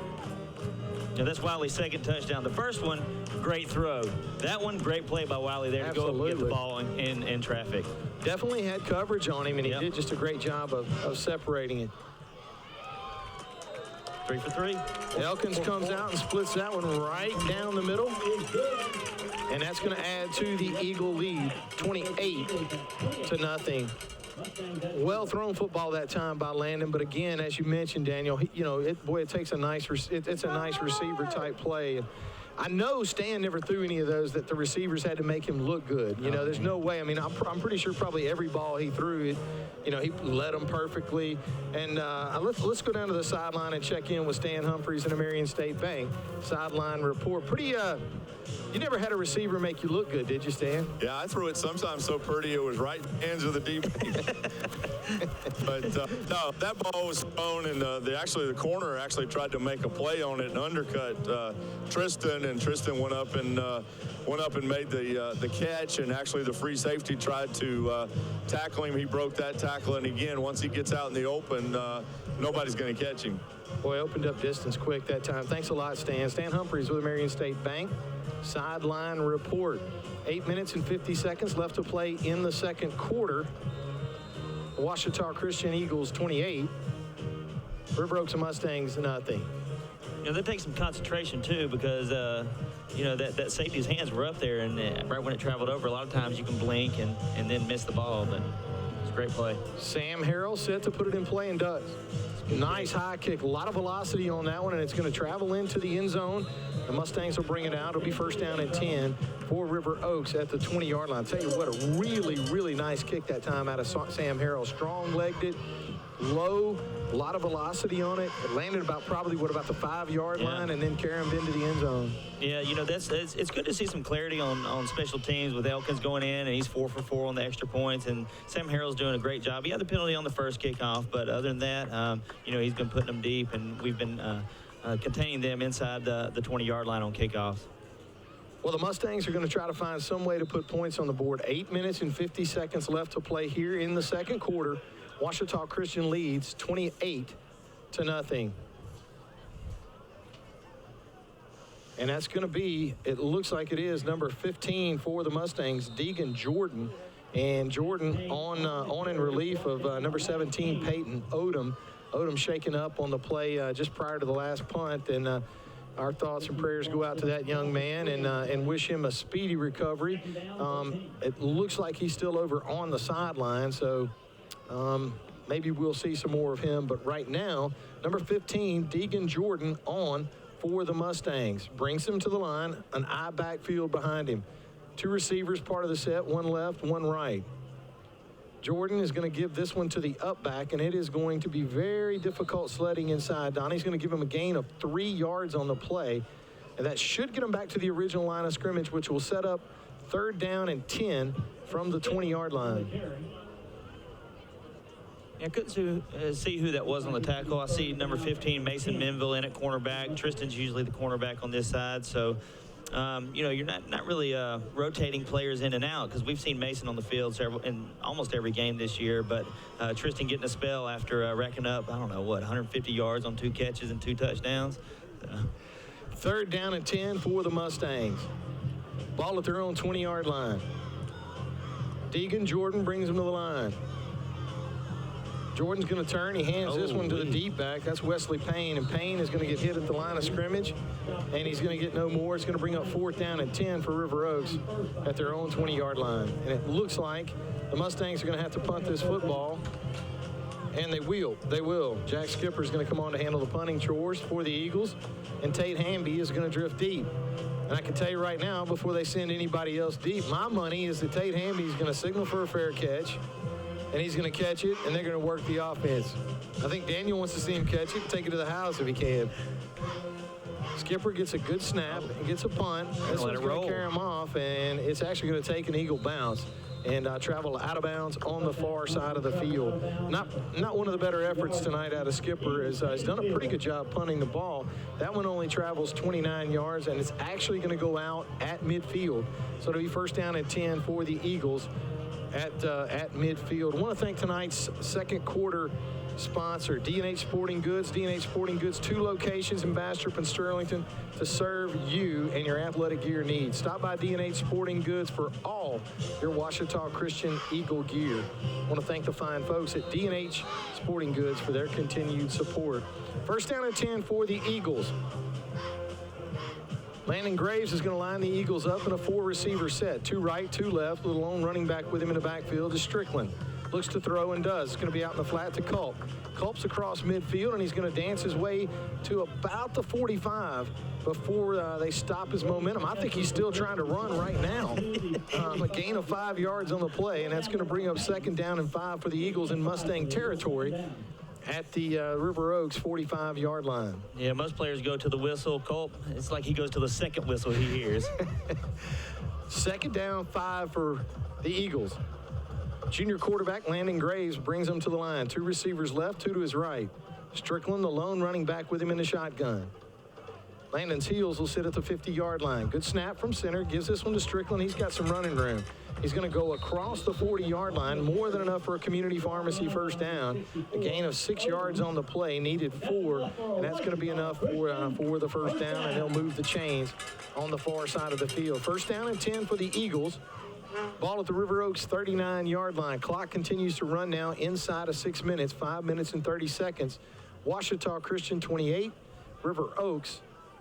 Now, that's Wiley's second touchdown. The first one, great throw. That one, great play by Wiley there to go up and get the ball in traffic. Definitely had coverage on him, and he did just a great job of separating it. 3 for 3. Elkins comes out and splits that one right down the middle. And that's going to add to the Eagle lead, 28-0. Well thrown football that time by Landon, but again, as you mentioned, Daniel, it takes a nice receiver type play. And I know Stan never threw any of those that the receivers had to make him look good. You know, there's no way. I mean, I'm pretty sure probably every ball he threw, he led them perfectly. And let's go down to the sideline and check in with Stan Humphreys and the Marion State Bank sideline report. You never had a receiver make you look good, did you, Stan? Yeah, I threw it sometimes so pretty it was right in the hands of the DB. But no, that ball was thrown, and the corner actually tried to make a play on it and undercut Tristan, and Tristan went up and made the catch, and actually the free safety tried to tackle him. He broke that tackle, and again, once he gets out in the open, nobody's going to catch him. Boy, opened up distance quick that time. Thanks a lot, Stan. Stan Humphreys with the Marion State Bank. Sideline report. 8 minutes and 50 seconds left to play in the second quarter. Ouachita Christian Eagles 28. River Oaks and Mustangs nothing. You know, that takes some concentration too, because that safety's hands were up there, and right when it traveled over, a lot of times you can blink and then miss the ball, but it's a great play. Sam Harrell set to put it in play and does. Nice high kick, a lot of velocity on that one, and it's going to travel into the end zone. The Mustangs will bring it out. It'll be first down and 10 for River Oaks at the 20-yard line. I'll tell you what, a really, really nice kick that time out of Sam Harrell. Strong-legged it, low, a lot of velocity on it. It landed about the 5-yard line, and then carried into the end zone. Yeah, it's good to see some clarity on special teams with Elkins going in, and he's 4 for 4 on the extra points, and Sam Harrell's doing a great job. He had the penalty on the first kickoff, but other than that, he's been putting them deep, and we've been containing them inside the 20-yard line on kickoffs. Well, the Mustangs are going to try to find some way to put points on the board. 8 minutes and 50 seconds left to play here in the second quarter. Ouachita Christian leads 28-0. And that's going to be, it looks like it is, number 15 for the Mustangs, Deegan Jordan. And Jordan on in relief of number 17, Peyton Odom. Odom shaken up on the play just prior to the last punt. And our thoughts and prayers go out to that young man and wish him a speedy recovery. It looks like he's still over on the sideline, so maybe we'll see some more of him. But right now, number 15, Deegan Jordan on for the Mustangs. Brings him to the line, an eye backfield behind him. 2 receivers part of the set, 1 left, 1 right. Jordan is going to give this one to the up back, and it is going to be very difficult sledding inside. Donnie's going to give him a gain of 3 yards on the play, and that should get him back to the original line of scrimmage, which will set up 3rd down and 10 from the 20-yard line. I couldn't see who that was on the tackle. I see number 15, Mason Minville, in at cornerback. Tristan's usually the cornerback on this side, so you're not really rotating players in and out, because we've seen Mason on the field in almost every game this year, but Tristan getting a spell after racking up, 150 yards on 2 catches and 2 touchdowns. 3rd down and 10 for the Mustangs. Ball at their own 20-yard line. Deegan Jordan brings them to the line. Jordan's going to turn. He hands this one to the deep back. That's Wesley Payne, and Payne is going to get hit at the line of scrimmage, and he's going to get no more. It's going to bring up 4th down and 10 for River Oaks at their own 20-yard line. And it looks like the Mustangs are going to have to punt this football, and they will. They will. Jack Skipper is going to come on to handle the punting chores for the Eagles, and Tate Hamby is going to drift deep. And I can tell you right now, before they send anybody else deep, my money is that Tate Hamby is going to signal for a fair catch, and he's going to catch it, and they're going to work the offense. I think Daniel wants to see him catch it, take it to the house if he can. Skipper gets a good snap and gets a punt. This one's going to carry him off, and it's actually going to take an Eagle bounce and travel out of bounds on the far side of the field. Not one of the better efforts tonight out of Skipper, as he's done a pretty good job punting the ball. That one only travels 29 yards, and it's actually going to go out at midfield. So it'll be 1st down and 10 for the Eagles at midfield. I want to thank tonight's second quarter sponsor, D&H Sporting Goods. D&H Sporting Goods, 2 locations in Bastrop and Sterlington to serve you and your athletic gear needs. Stop by D&H Sporting Goods for all your Ouachita Christian Eagle gear. I want to thank the fine folks at D&H Sporting Goods for their continued support. 1st down and 10 for the Eagles. Landon Graves is going to line the Eagles up in a 4-receiver set. 2 right, 2 left, with a lone running back with him in the backfield is Strickland. Looks to throw and does. It's going to be out in the flat to Culp. Culp's across midfield, and he's going to dance his way to about the 45 before they stop his momentum. I think he's still trying to run right now. A gain of 5 yards on the play, and that's going to bring up 2nd down and 5 for the Eagles in Mustang territory at the River Oaks 45-yard line. Yeah, most players go to the whistle. Culp, it's like he goes to the second whistle he hears. 2nd down, 5 for the Eagles. Junior quarterback Landon Graves brings them to the line. 2 receivers left, 2 to his right. Strickland, the lone running back, with him in the shotgun. Landon's heels will sit at the 50-yard line. Good snap from center. Gives this one to Strickland. He's got some running room. He's going to go across the 40-yard line, more than enough for a community pharmacy 1st down. A gain of 6 yards on the play, needed 4, and that's going to be enough for the 1st down, and they'll move the chains on the far side of the field. 1st down and 10 for the Eagles. Ball at the River Oaks 39-yard line. Clock continues to run now inside of 6 minutes, 5 minutes and 30 seconds. Ouachita Christian 28, River Oaks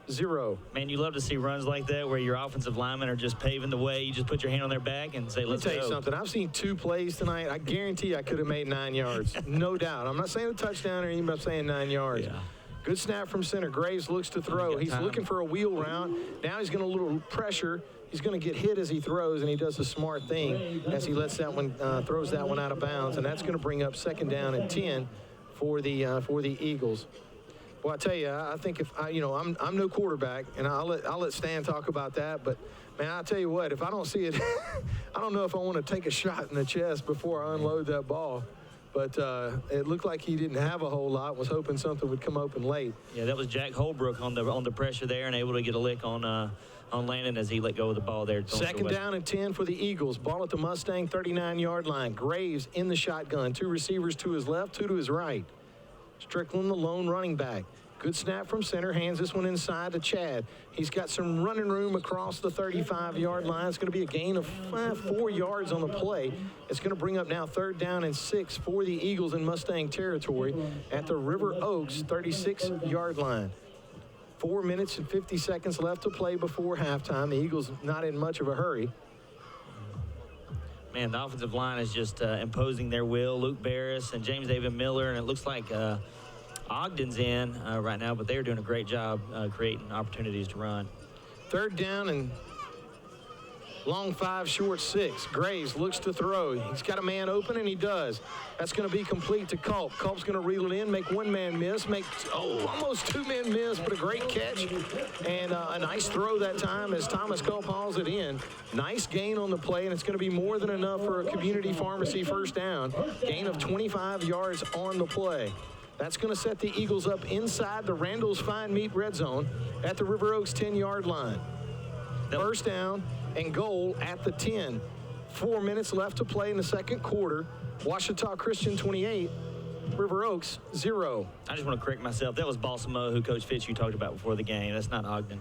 0. Man, you love to see runs like that where your offensive linemen are just paving the way. You just put your hand on their back and say, let's go. Let me tell you something. I've seen 2 plays tonight. I guarantee I could have made 9 yards. No doubt. I'm not saying a touchdown or even saying 9 yards. Yeah. Good snap from center. Graves looks to throw. He's looking for a wheel route. Now he's going to little pressure. He's going to get hit as he throws, and he does a smart thing as he lets that one, throws that one out of bounds, and that's going to bring up 2nd down and 10 for the Eagles. Well, I tell you, I think if I'm no quarterback, and I'll let Stan talk about that, but man, I'll tell you what, if I don't see it, I don't know if I want to take a shot in the chest before I unload that ball. But it looked like he didn't have a whole lot. Was hoping something would come open late. Yeah, that was Jack Holbrook on the pressure there, and able to get a lick on Landon as he let go of the ball there. 2nd down and 10 for the Eagles. Ball at the Mustang 39-yard line. Graves in the shotgun. 2 receivers to his left, 2 to his right. Strickland, the lone running back. Good snap from center. Hands this one inside to Chad. He's got some running room across the 35-yard line. It's going to be a gain of 4 yards on the play. It's going to bring up now 3rd down and 6 for the Eagles in Mustang territory at the River Oaks 36-yard line. 4 minutes and 50 seconds left to play before halftime. The Eagles not in much of a hurry. Man, the offensive line is just imposing their will. Luke Barris and James David Miller, and it looks like Ogden's in right now, but they're doing a great job creating opportunities to run. 3rd down and Long 5, short 6. Graves looks to throw. He's got a man open, and he does. That's going to be complete to Culp. Culp's going to reel it in, make one man miss, almost two men miss, but a great catch and a nice throw that time as Thomas Culp hauls it in. Nice gain on the play, and it's going to be more than enough for a community pharmacy first down. Gain of 25 yards on the play. That's going to set the Eagles up inside the Randall's Fine Meat red zone at the River Oaks 10-yard line. First down and goal at the 10. 4 minutes left to play in the second quarter. Ouachita Christian 28, River Oaks 0. I just want to correct myself. That was Balsamo, who Coach Fitz you talked about before the game. That's not Ogden.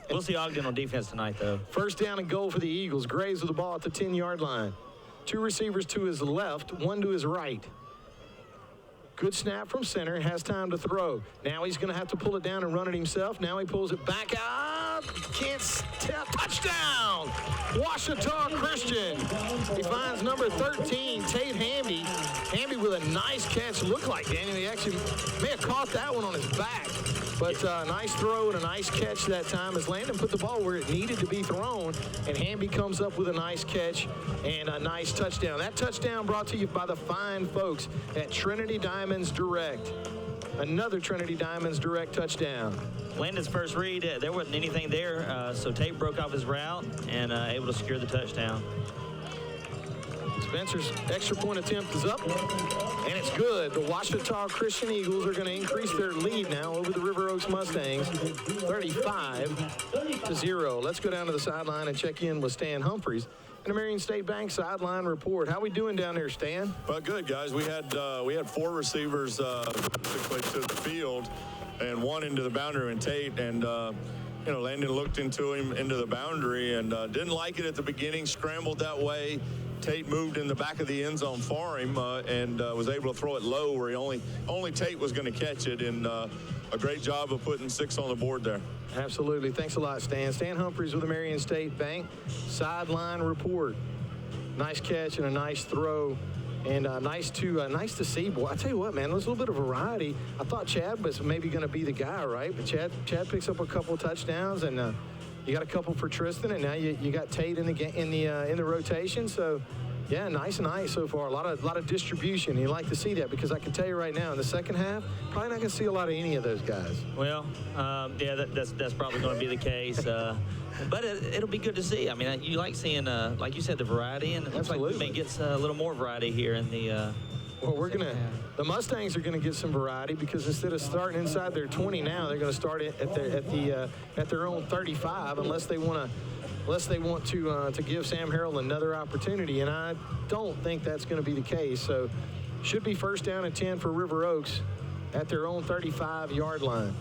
We'll see Ogden on defense tonight, though. First down and goal for the Eagles. Graves with the ball at the 10-yard line. 2 receivers to his left, 1 to his right. Good snap from center, has time to throw. Now he's going to have to pull it down and run it himself. Now he pulls it back out. Can't tell. Touchdown! Ouachita Christian. He finds number 13, Tate Hamby. Hamby with a nice catch. Looked like Daniel. He actually may have caught that one on his back. But nice throw and a nice catch that time as Landon put the ball where it needed to be thrown, and Hamby comes up with a nice catch and a nice touchdown. That touchdown brought to you by the fine folks at Trinity Diamonds Direct. Another Trinity Diamonds Direct touchdown. Landon's first read, there wasn't anything there, so Tate broke off his route and able to secure the touchdown. Spencer's extra point attempt is up, and it's good. The Ouachita Christian Eagles are going to increase their lead now over the River Oaks Mustangs, 35-0. Let's go down to the sideline and check in with Stan Humphreys in the Marion State Bank sideline report. How we doing down there, Stan? Well, good, guys. We had 4 receivers basically to the field and 1 into the boundary and Tate, and Landon looked into him into the boundary and didn't like it at the beginning, scrambled that way. Tate moved in the back of the end zone for him and was able to throw it low where only Tate was going to catch it, and a great job of putting 6 on the board there. Absolutely. Thanks a lot, Stan. Stan Humphreys with the Marion State Bank sideline report. Nice catch and a nice throw, and nice to see. Boy, I tell you what, man, there's a little bit of variety. I thought Chad was maybe going to be the guy, right? But Chad picks up a couple of touchdowns, and you got a couple for Tristan, and now you got Tate in the rotation. So, yeah, nice night so far. A lot of distribution. You like to see that because I can tell you right now in the second half, probably not going to see a lot of any of those guys. Well, yeah, that's probably going to be the case. But it'll be good to see. I mean, you like seeing, like you said, the variety, and it looks like we may get a little more variety here in the. Well, the Mustangs are going to get some variety because instead of starting inside their 20 now, they're going to start at their own 35 unless they want to give Sam Harrell another opportunity, and I don't think that's going to be the case. So, should be first down and 10 for River Oaks at their own 35-yard line.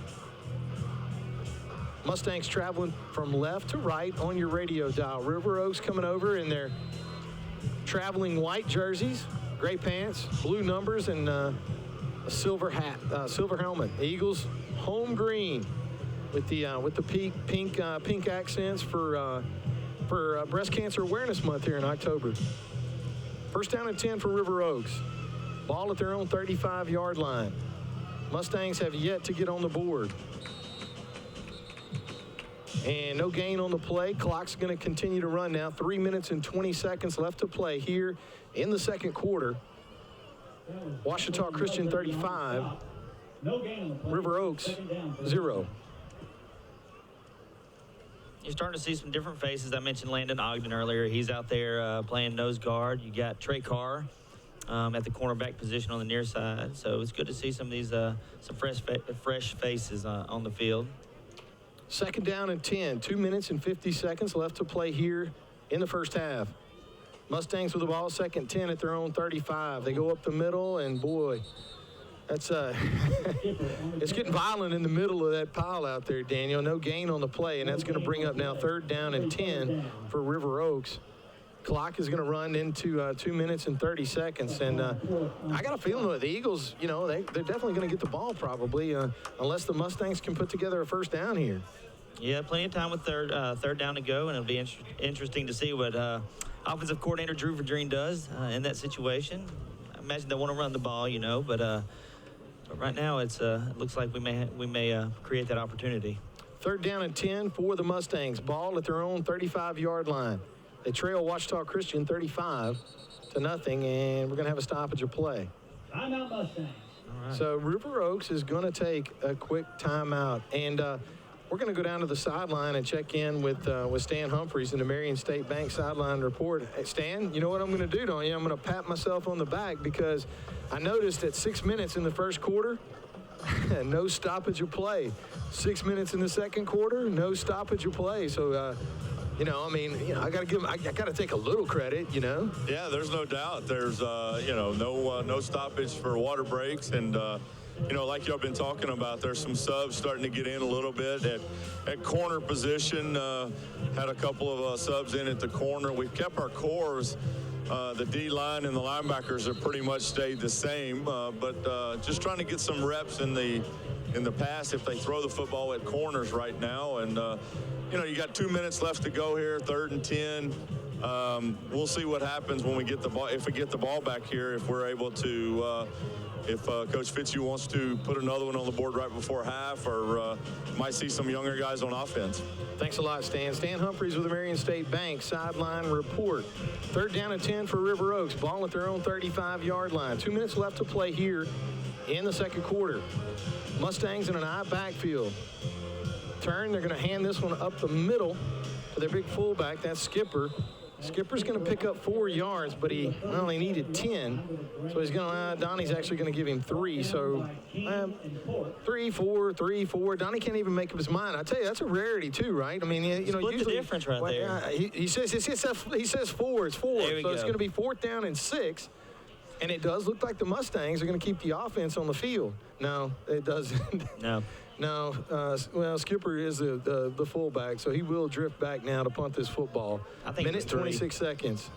Mustangs traveling from left to right on your radio dial. River Oaks coming over in their traveling white jerseys, gray pants, blue numbers, and a silver hat, silver helmet. The Eagles home green with the pink accents for Breast Cancer Awareness Month here in October. First down and 10 for River Oaks. Ball at their own 35-yard line. Mustangs have yet to get on the board. And no gain on the play. Clock's going to continue to run now. 3 minutes and 20 seconds left to play here in the second quarter. Ouachita Christian 35, River Oaks 0. You're starting to see some different faces. I mentioned Landon Ogden earlier. He's out there playing nose guard. You got Trey Carr at the cornerback position on the near side. So it's good to see some of these some fresh faces on the field. Second down and 10. 2 minutes and 50 seconds left to play here in the first half. Mustangs with the ball, second 10 at their own 35. They go up the middle, and boy, that's it's getting violent in the middle of that pile out there, Daniel. No gain on the play, and that's going to bring up now third down and 10 for River Oaks. Clock is going to run into 2 minutes and 30 seconds, and I got a feeling that the Eagles, they're definitely going to get the ball probably, unless the Mustangs can put together a first down here. Yeah, plenty of time with third down to go, and it'll be interesting to see what offensive coordinator Drew Verdreen does in that situation. I imagine they want to run the ball, but right now it looks like we may create that opportunity. Third down and 10 for the Mustangs. Ball at their own 35-yard line. They trail Ouachita Christian 35-0, and we're going to have a stoppage of play. Timeout Mustangs. So River Oaks is going to take a quick timeout, and we're going to go down to the sideline and check in with Stan Humphreys in the Marion State Bank sideline report. Hey, Stan, you know what I'm going to do, don't you? I'm going to pat myself on the back because I noticed at 6 minutes in the first quarter, no stoppage of play. 6 minutes in the second quarter, no stoppage of play. So, I got to take a little credit, Yeah, there's no doubt. There's, no stoppage for water breaks. And, like y'all been talking about, there's some subs starting to get in a little bit at corner position. Had a couple of subs in at the corner. We've kept our cores. The D-line and the linebackers have pretty much stayed the same, but just trying to get some reps in the pass if they throw the football at corners right now. And, you got 2 minutes left to go here, 3rd and 10. We'll see what happens when we get the ball, if we get the ball back here, if we're able to, if Coach Fitzhugh wants to put another one on the board right before half, or might see some younger guys on offense. Thanks a lot, Stan. Stan Humphreys with the Marion State Bank sideline report. 3rd down and 10 for River Oaks. Ball at their own 35-yard line. 2 minutes left to play here in the second quarter. Mustangs in an I backfield. Turn, they're going to hand this one up the middle to their big fullback. That's Skipper. Skipper's going to pick up 4 yards, but he only needed 10. So he's going to, Donnie's actually going to give him 3. So 3, 4, 3, 4. Donnie can't even make up his mind. I tell you, that's a rarity too, right? I mean, Split usually the difference right there. He says 4. It's 4. So it's going to be 4th down and 6. And it does look like the Mustangs are going to keep the offense on the field. No, it doesn't. No. No, Skipper is the fullback, so he will drift back now to punt this football. I think minute 26 seconds.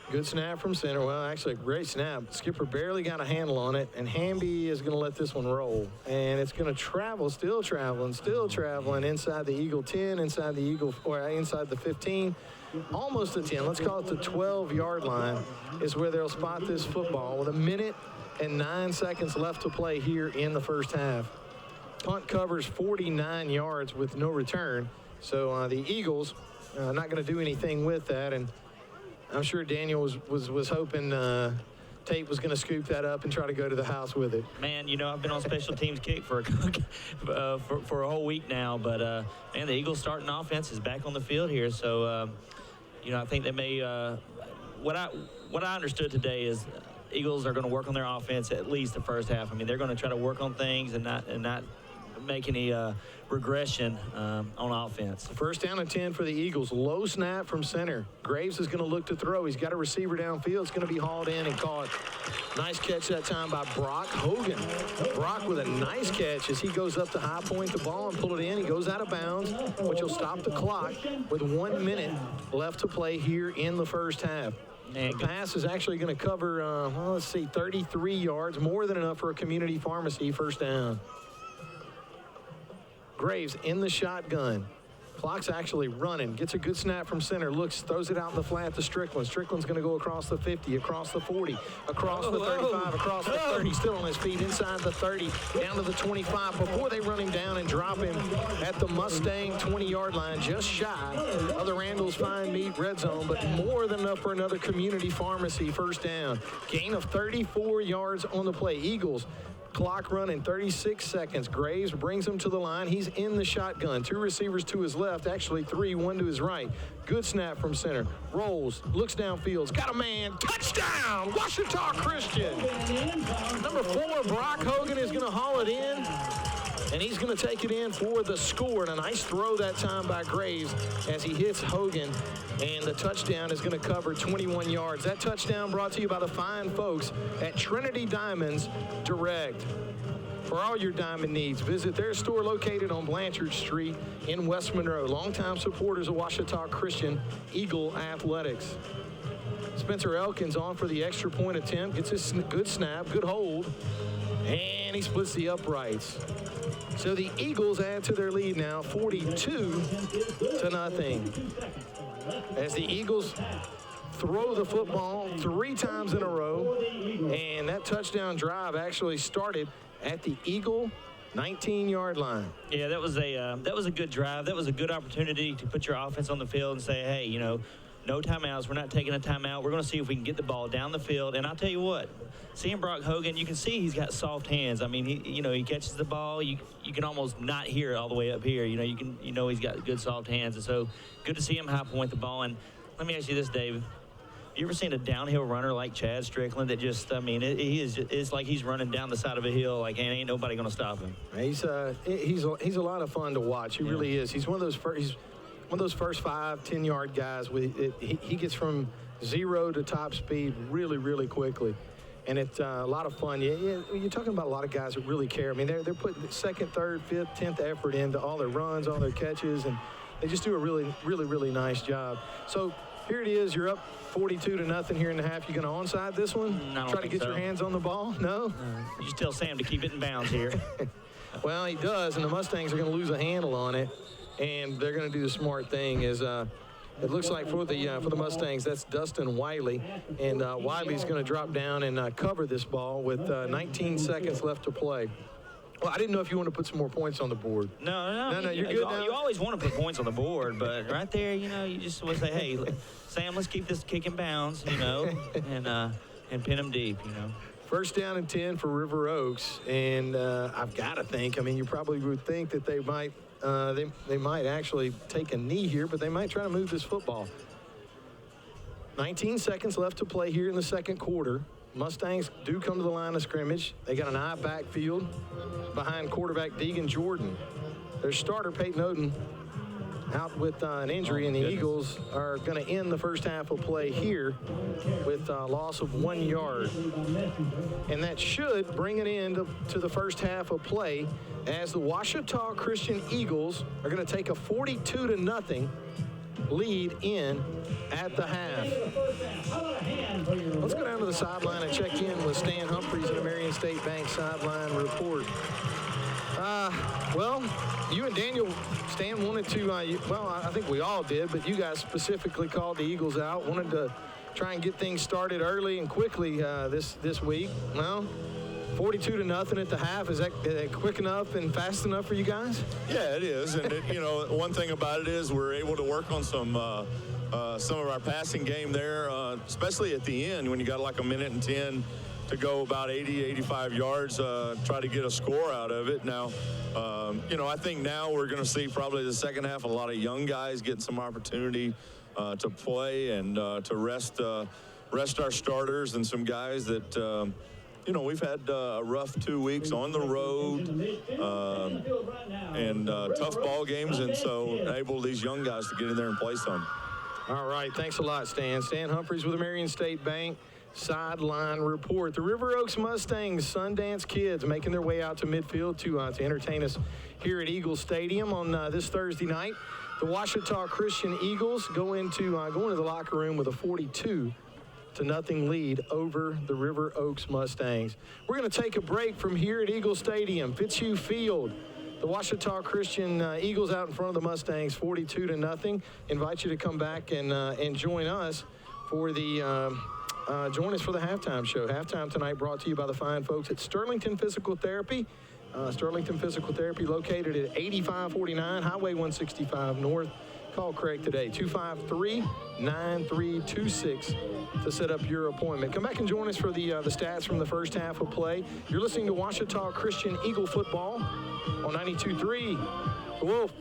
Good snap from center. Well, actually, a great snap. Skipper barely got a handle on it, and Hamby is going to let this one roll. And it's going to travel, still traveling inside the Eagle 10, inside the 15, almost the 10. Let's call it the 12-yard line is where they'll spot this football with a minute and 9 seconds left to play here in the first half. Punt covers 49 yards with no return. So the Eagles not going to do anything with that. And I'm sure Daniel was hoping Tate was going to scoop that up and try to go to the house with it. Man, I've been on special teams kick for a whole week now. But, the Eagles starting offense is back on the field here. So, I think they may what I understood today is Eagles are going to work on their offense at least the first half. I mean, they're going to try to work on things and not make any regression on offense. 1st down and 10 for the Eagles. Low snap from center. Graves is going to look to throw. He's got a receiver downfield. It's going to be hauled in and caught. Nice catch that time by Brock Hogan. Brock with a nice catch as he goes up to high point the ball and pull it in. He goes out of bounds, which will stop the clock with 1 minute left to play here in the first half. And the pass is actually going to cover, 33 yards, more than enough for a community pharmacy 1st down. Graves in the shotgun. Clock's actually running. Gets a good snap from center. Looks, throws it out in the flat to Strickland. Strickland's going to go across the 50, across the 40, across the 35, across the 30. Still on his feet inside the 30, down to the 25 before they run him down and drop him at the Mustang 20-yard line, just shy of the Randall's Fine Meat red zone, but more than enough for another community pharmacy 1st down. Gain of 34 yards on the play. Eagles. Clock running, 36 seconds. Graves brings him to the line. He's in the shotgun. 2 receivers to his left, actually 3, 1 to his right. Good snap from center. Rolls, looks downfield. Got a man. Touchdown, Ouachita Christian. Number 4, Brock Hogan is going to haul it in. And he's going to take it in for the score. And a nice throw that time by Graves as he hits Hogan. And the touchdown is going to cover 21 yards. That touchdown brought to you by the fine folks at Trinity Diamonds Direct. For all your diamond needs, visit their store located on Blanchard Street in West Monroe. Longtime supporters of Ouachita Christian Eagle Athletics. Spencer Elkins on for the extra point attempt. Gets a good snap, good hold. And he splits the uprights. So the Eagles add to their lead now, 42-0. As the Eagles throw the football 3 times in a row. And that touchdown drive actually started at the Eagle 19-yard line. Yeah, that was a good drive. That was a good opportunity to put your offense on the field and say, hey, no timeouts. We're not taking a timeout. We're going to see if we can get the ball down the field. And I'll tell you what, seeing Brock Hogan, you can see he's got soft hands. I mean, he catches the ball. You can almost not hear it all the way up here. He's got good soft hands. And so good to see him high point the ball. And let me ask you this, Dave. You ever seen a downhill runner like Chad Strickland that just, it's like he's running down the side of a hill like ain't nobody going to stop him. He's a lot of fun to watch. He really is. He's one of those first 5-10 yard guys. He gets from 0 to top speed really, really quickly. And it's a lot of fun. You're talking about a lot of guys that really care. I mean, they're putting the second, third, fifth, 10th effort into all their runs, all their catches, and they just do a really, really, really nice job. So here it is. You're up 42-0 here in the half. You going to onside this one? Try to get your hands on the ball? No? You just tell Sam to keep it in bounds here. Well, he does, and the Mustangs are going to lose a handle on it, and they're going to do the smart thing. It looks like for the Mustangs, that's Dustin Wiley, and Wiley's going to drop down and cover this ball with 19 seconds left to play. Well, I didn't know if you want to put some more points on the board. No, you're good now. You always want to put points on the board, but right there, you just want to say, hey, Sam, let's keep this kick in bounds, and pin them deep, First down and 10 for River Oaks, and I've got to think. I mean, you probably would think that they might actually take a knee here, but they might try to move this football. 19 seconds left to play here in the second quarter. Mustangs do come to the line of scrimmage. They got an eye backfield behind quarterback Deegan Jordan. Their starter, Peyton Oden, out with an injury, and the Eagles are going to end the first half of play here with a loss of 1 yard. And that should bring an end to the first half of play as the Ouachita Christian Eagles are going to take a 42-0 lead in at the half. Let's go down to the sideline and check in with Stan Humphries in the Marion State Bank sideline report. Well, you and Daniel, Stan, wanted to, I think we all did, but you guys specifically called the Eagles out, wanted to try and get things started early and quickly this week. Well, 42-0 at the half. Is that quick enough and fast enough for you guys? Yeah, it is. And, one thing about it is we're able to work on some of our passing game there, especially at the end when you got like a minute and 10 to go, about 80, 85 yards, try to get a score out of it. Now, I think now we're going to see probably the second half a lot of young guys getting some opportunity to play and to rest our starters and some guys that we've had a rough 2 weeks on the road and tough ball games, and so enable these young guys to get in there and play some. All right, thanks a lot, Stan. Stan Humphries with the Marion State Bank sideline report. The River Oaks Mustangs, Sundance Kids, making their way out to midfield to entertain us here at Eagle Stadium on this Thursday night. The Ouachita Christian Eagles go into the locker room with a 42-0 lead over the River Oaks Mustangs. We're going to take a break from here at Eagle Stadium, Fitzhugh Field. The Ouachita Christian Eagles out in front of the Mustangs, 42-0. Invite you to come back and join us for the halftime show. Halftime tonight brought to you by the fine folks at Sterlington Physical Therapy. Sterlington Physical Therapy located at 8549 Highway 165 North. Call Craig today, 253-9326 to set up your appointment. Come back and join us for the stats from the first half of play. You're listening to Ouachita Christian Eagle Football on 92.3 The Wolf.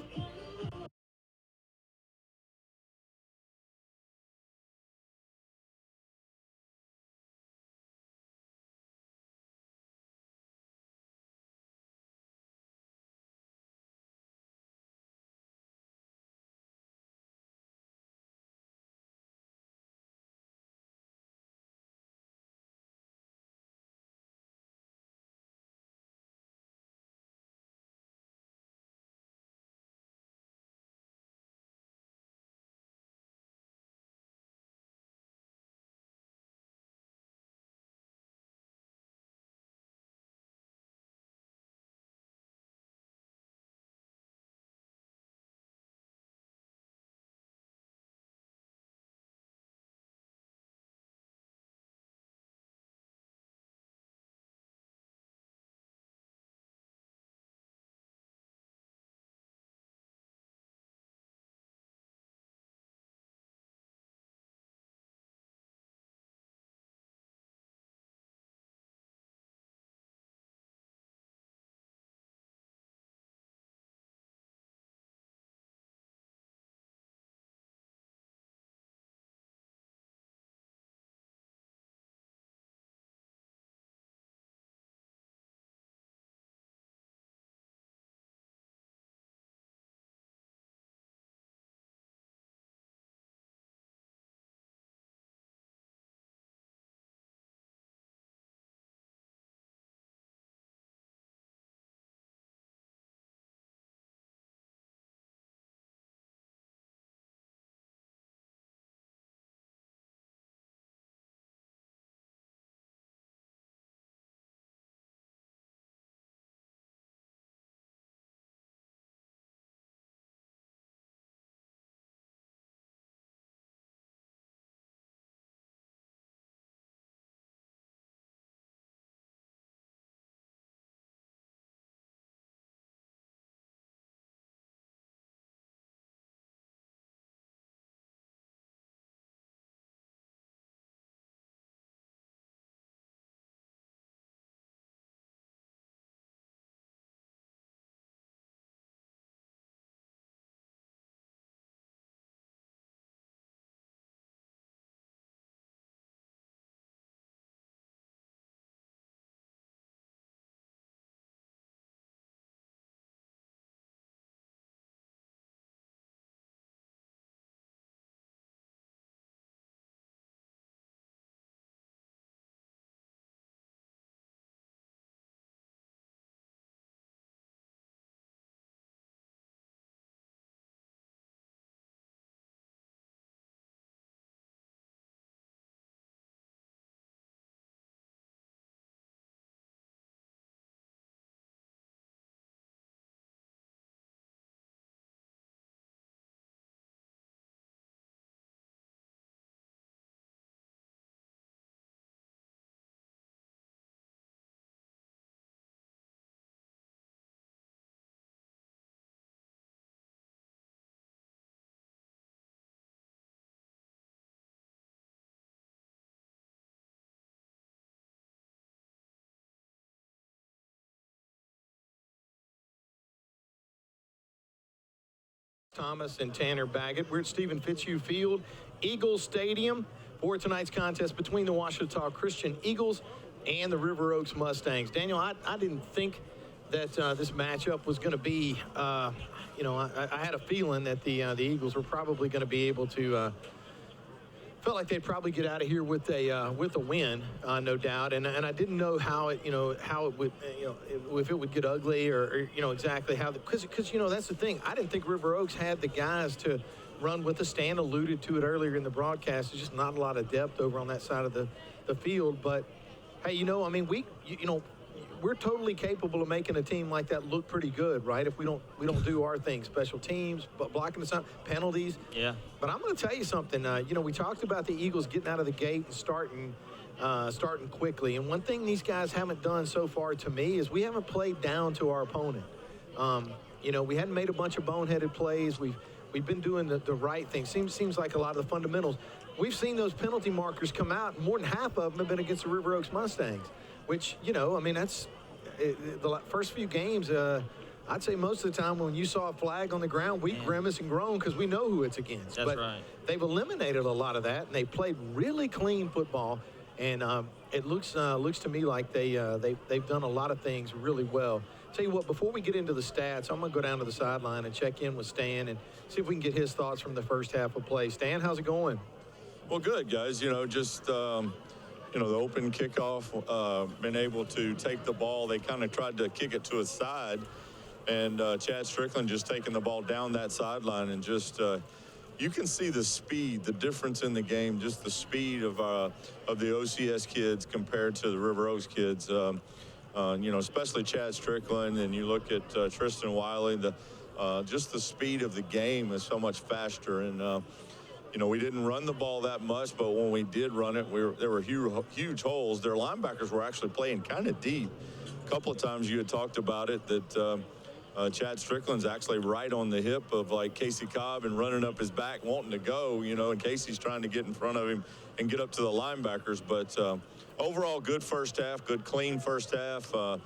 Thomas and Tanner Baggett. We're at Stephen Fitzhugh Field, Eagles Stadium, for tonight's contest between the Ouachita Christian Eagles and the River Oaks Mustangs. Daniel, I didn't think that this matchup was going to be, I had a feeling that the Eagles were probably going to be able to, felt like they'd probably get out of here with a win, no doubt. And I didn't know how it would, if it would get ugly or exactly how, because that's the thing. I didn't think River Oaks had the guys to run with the Stan alluded to it earlier in the broadcast. There's just not a lot of depth over on that side of the field. But hey, we're totally capable of making a team like that look pretty good, right? If we don't do our thing, special teams, but blocking the sun, penalties. Yeah. But I'm going to tell you something. We talked about the Eagles getting out of the gate and starting quickly. And one thing these guys haven't done so far to me is we haven't played down to our opponent. We hadn't made a bunch of boneheaded plays. We've been doing the right thing. Seems like a lot of the fundamentals. We've seen those penalty markers come out, and more than half of them have been against the River Oaks Mustangs, which, that's the first few games. I'd say most of the time when you saw a flag on the ground, we grimace and groan because we know who it's against. That's right. They've eliminated a lot of that, and they played really clean football. And it looks to me like they've done a lot of things really well. Tell you what, before we get into the stats, I'm going to go down to the sideline and check in with Stan and see if we can get his thoughts from the first half of play. Stan, how's it going? Well, good, guys. The open kickoff, been able to take the ball. They kind of tried to kick it to his side, and Chad Strickland just taking the ball down that sideline, and just you can see the speed, the difference in the game, just the speed of the OCS kids compared to the River Oaks kids. Especially Chad Strickland, and you look at Tristan Wiley, just the speed of the game is so much faster. And we didn't run the ball that much, but when we did run it, there were huge holes. Their linebackers were actually playing kind of deep. A couple of times you had talked about it, that Chad Strickland's actually right on the hip of like Casey Cobb and running up his back, wanting to go, and Casey's trying to get in front of him and get up to the linebackers. But overall, good first half, good clean first half. We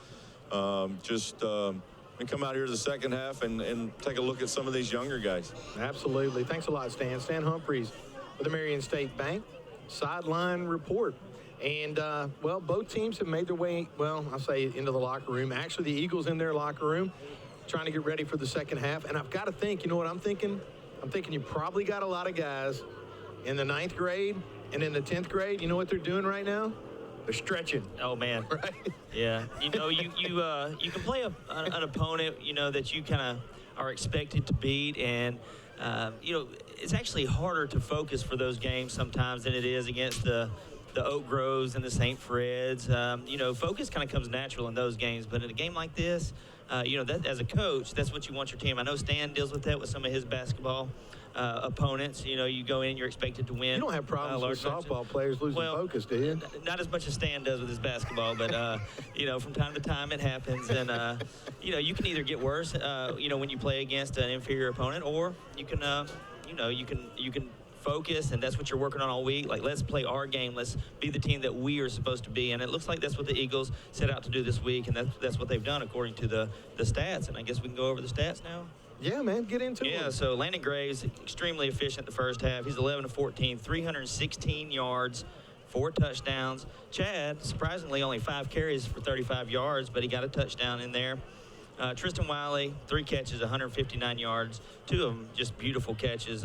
come out here the second half and take a look at some of these younger guys. Absolutely. Thanks a lot, Stan. Stan Humphreys with the Marion State Bank sideline report. And, both teams have made their way, I'll say into the locker room. Actually, the Eagles in their locker room trying to get ready for the second half. And I've got to think, you know what I'm thinking? I'm thinking you probably got a lot of guys in the 9th grade and in the 10th grade. You know what they're doing right now? They're stretching. Oh, man. Right? Yeah. You can play an opponent, that you kind of are expected to beat. And, it's actually harder to focus for those games sometimes than it is against the Oak Groves and the St. Fred's. Focus kind of comes natural in those games. But in a game like this, that as a coach, that's what you want your team. I know Stan deals with that with some of his basketball opponents. You go in, you're expected to win. You don't have problems with softball players losing focus, do you? Not as much as Stan does with his basketball, but from time to time it happens, and you can either get worse, when you play against an inferior opponent, or you can, you can focus, and that's what you're working on all week. Like, let's play our game. Let's be the team that we are supposed to be. And it looks like that's what the Eagles set out to do this week, and that's what they've done according to the stats. And I guess we can go over the stats now. Yeah, man, get into it. Yeah, so Landon Graves, extremely efficient the first half. He's 11 of 14, 316 yards, 4 touchdowns. Chad, surprisingly, only 5 carries for 35 yards, but he got a touchdown in there. Tristan Wiley, 3 catches, 159 yards. 2 of them just beautiful catches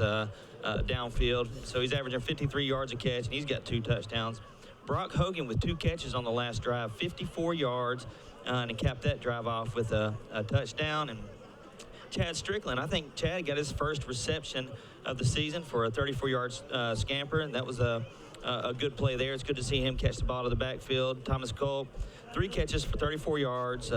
downfield. So he's averaging 53 yards a catch, and he's got 2 touchdowns. Brock Hogan with 2 catches on the last drive, 54 yards, and he capped that drive off with a touchdown. And Chad Strickland, I think Chad got his first reception of the season for a 34-yard scamper, and that was a good play there. It's good to see him catch the ball to the backfield. Thomas Cole, 3 catches for 34 yards.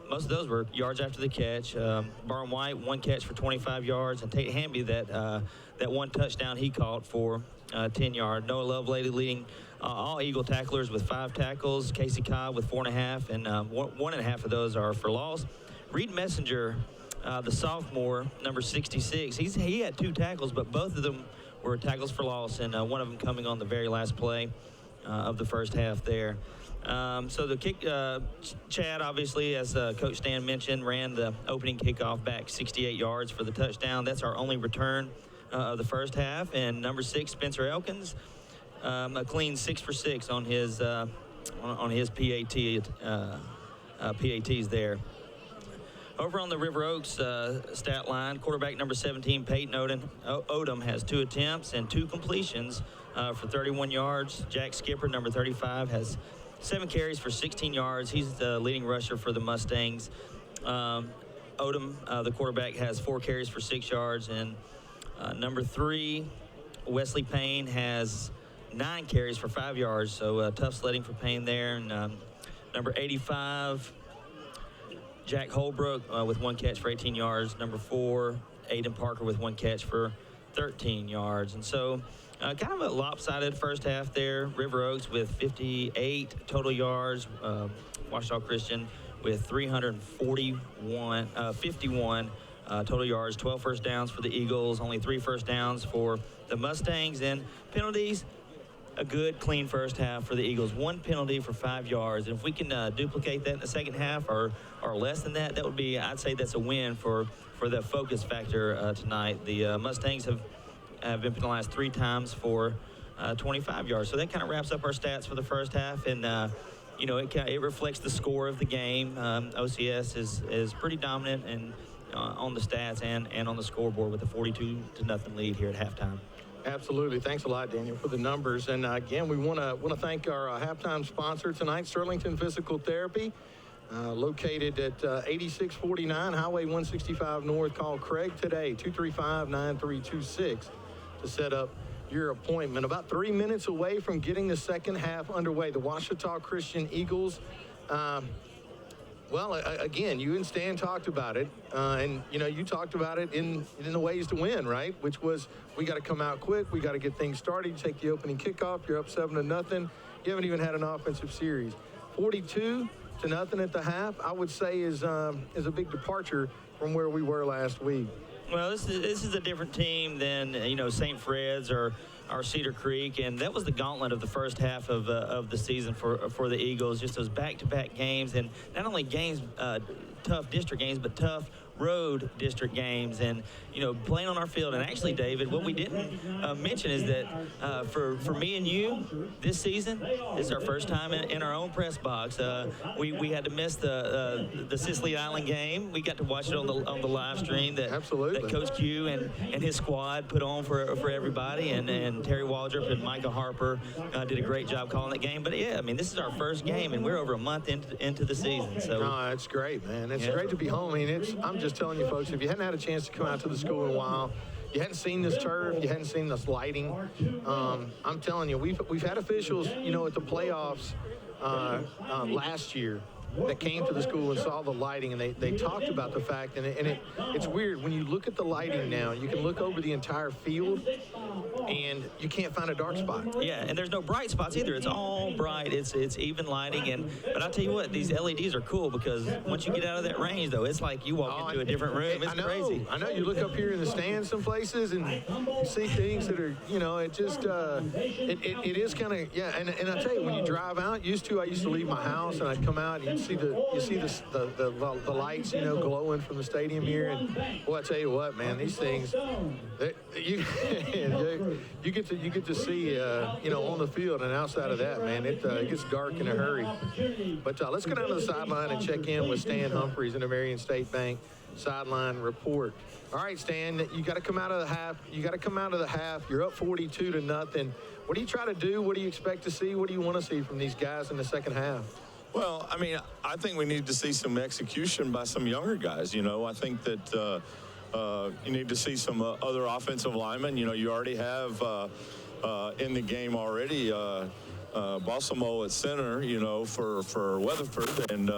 Most of those were yards after the catch. Barn White, 1 catch for 25 yards, and Tate Hamby, that 1 touchdown he caught for 10 yards. Noah Lovelady leading all Eagle tacklers with 5 tackles. Casey Cobb with 4.5, and 1.5 of those are for loss. Reed Messenger, the sophomore, number 66, he had 2 tackles, but both of them were tackles for loss, and one of them coming on the very last play of the first half there. So the kick, Chad, obviously, as Coach Stan mentioned, ran the opening kickoff back 68 yards for the touchdown. That's our only return of the first half. And number 6, Spencer Elkins, a clean 6 for 6 on his PATs there. Over on the River Oaks stat line, quarterback number 17, Peyton Odom, has 2 attempts and 2 completions for 31 yards. Jack Skipper, number 35, has 7 carries for 16 yards. He's the leading rusher for the Mustangs. Odom, the quarterback, has 4 carries for 6 yards. And number 3, Wesley Payne, has 9 carries for 5 yards. So tough sledding for Payne there. And number 85, Jack Holbrook with 1 catch for 18 yards. Number 4, Aiden Parker with 1 catch for 13 yards. And so kind of a lopsided first half there. River Oaks with 58 total yards. Ouachita Christian with 51 total yards. 12 first downs for the Eagles. Only 3 first downs for the Mustangs. And penalties, a good, clean first half for the Eagles. 1 penalty for 5 yards. And if we can duplicate that in the second half or less than that, that would be, I'd say that's a win for the focus factor tonight. The Mustangs have been penalized 3 times for 25 yards. So that kind of wraps up our stats for the first half. And, it reflects the score of the game. OCS is pretty dominant and on the stats and on the scoreboard with a 42-0 lead here at halftime. Absolutely. Thanks a lot, Daniel, for the numbers. And again, we want to thank our halftime sponsor tonight, Sterlington Physical Therapy, located at 8649 Highway 165 North. Call Craig today, 235-9326, to set up your appointment. About 3 minutes away from getting the second half underway. The Ouachita Christian Eagles. Again, you and Stan talked about it, and you talked about it in the ways to win, right? Which was, we got to come out quick, we got to get things started. You take the opening kickoff, you're up 7-0. You haven't even had an offensive series. 42-0 at the half, I would say is a big departure from where we were last week. Well, this is a different team than St. Fred's or Cedar Creek, and that was the gauntlet of the first half of the season for the Eagles. Just those back-to-back games, and not only games, tough district games, but tough road district games, and playing on our field. And actually, David, what we didn't mention is that for me and you this season, this is our first time in our own press box. We had to miss the Sicily Island game. We got to watch it on the live stream that Coach Q and his squad put on for everybody, and Terry Waldrop and Micah Harper did a great job calling that game. But yeah, I mean, this is our first game, and we're over a month into the season. So no, it's great, man. It's great to be home. I mean, I'm just telling you, folks, if you hadn't had a chance to come out to the school in a while, you hadn't seen this turf, you hadn't seen this lighting, I'm telling you, we've had officials, at the playoffs last year that came to the school and saw the lighting, and they talked about the fact, and it's weird, when you look at the lighting now, you can look over the entire field, and you can't find a dark spot. Yeah, and there's no bright spots either. It's all bright. It's even lighting, but I'll tell you what, these LEDs are cool, because once you get out of that range, though, it's like you walk into a different room. It's crazy. I know. You look up here in the stands some places, and you see things that are, it just, it is kind of, yeah. And I tell you, when you drive out, I used to leave my house, and I'd come out, and you see the lights, glowing from the stadium here, and boy, I tell you what, man, these things, you get to see, on the field, and outside of that, man, it gets dark in a hurry. But let's go down to the sideline and check in with Stan Humphreys in the Marion State Bank sideline report. All right, Stan, you got to come out of the half. You're up 42-0. What do you try to do? What do you expect to see? What do you want to see from these guys in the second half? Well, I mean, I think we need to see some execution by some younger guys. I think that you need to see some other offensive linemen. You already have in the game already Balsamo at center, for Weatherford. And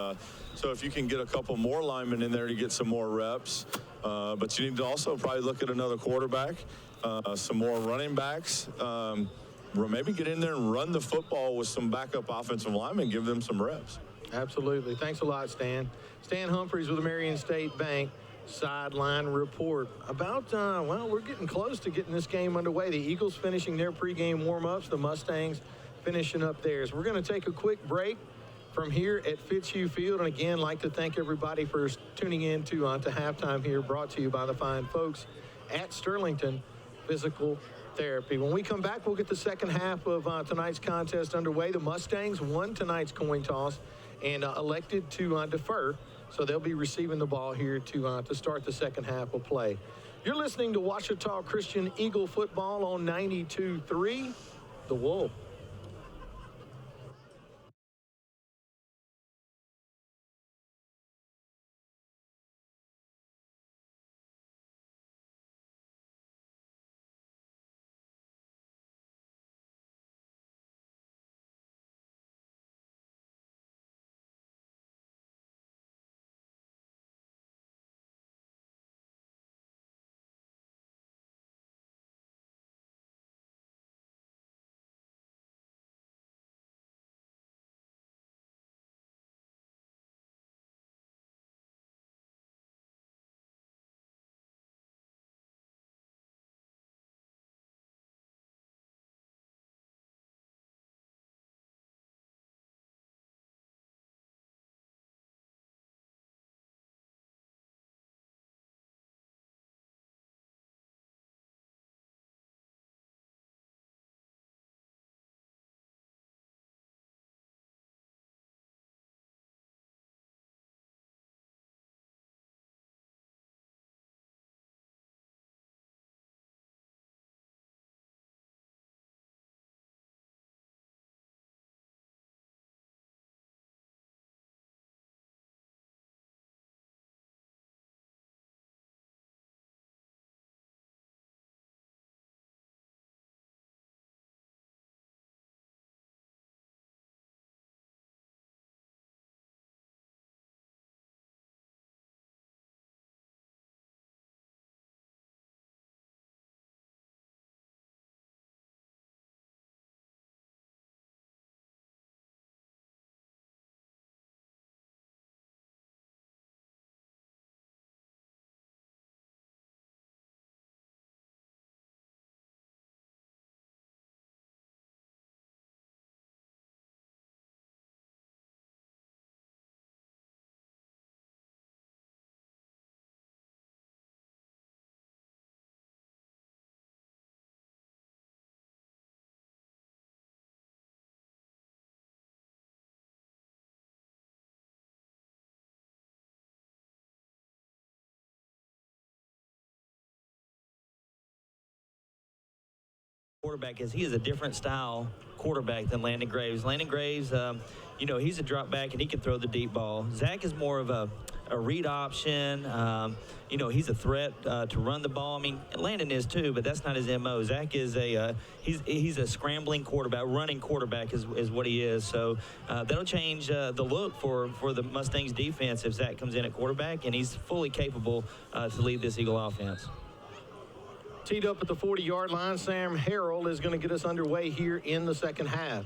so if you can get a couple more linemen in there to get some more reps. But you need to also probably look at another quarterback, some more running backs. Maybe get in there and run the football with some backup offensive linemen, give them some reps. Absolutely. Thanks a lot, Stan. Stan Humphreys with the Marion State Bank sideline report. About, we're getting close to getting this game underway. The Eagles finishing their pregame warm-ups, the Mustangs finishing up theirs. We're going to take a quick break. from here at Fitzhugh Field. And again, like to thank everybody for tuning in to halftime here, brought to you by the fine folks at Sterlington Physical Therapy. When we come back, we'll get the second half of tonight's contest underway. The Mustangs won tonight's coin toss and elected to defer, so they'll be receiving the ball here to start the second half of play. You're listening to Ouachita Christian Eagle football on 92.3 The Wolf. Quarterback is he is a different style quarterback than Landon Graves. Landon Graves, he's a drop back and he can throw the deep ball. Zach is more of a read option. He's a threat to run the ball. I mean, Landon is too, but that's not his MO. Zach is he's a scrambling quarterback, running quarterback is what he is. So that'll change the look for the Mustangs defense if Zach comes in at quarterback, and he's fully capable to lead this Eagle offense. Teed up at the 40-yard line, Sam Harrell is going to get us underway here in the second half.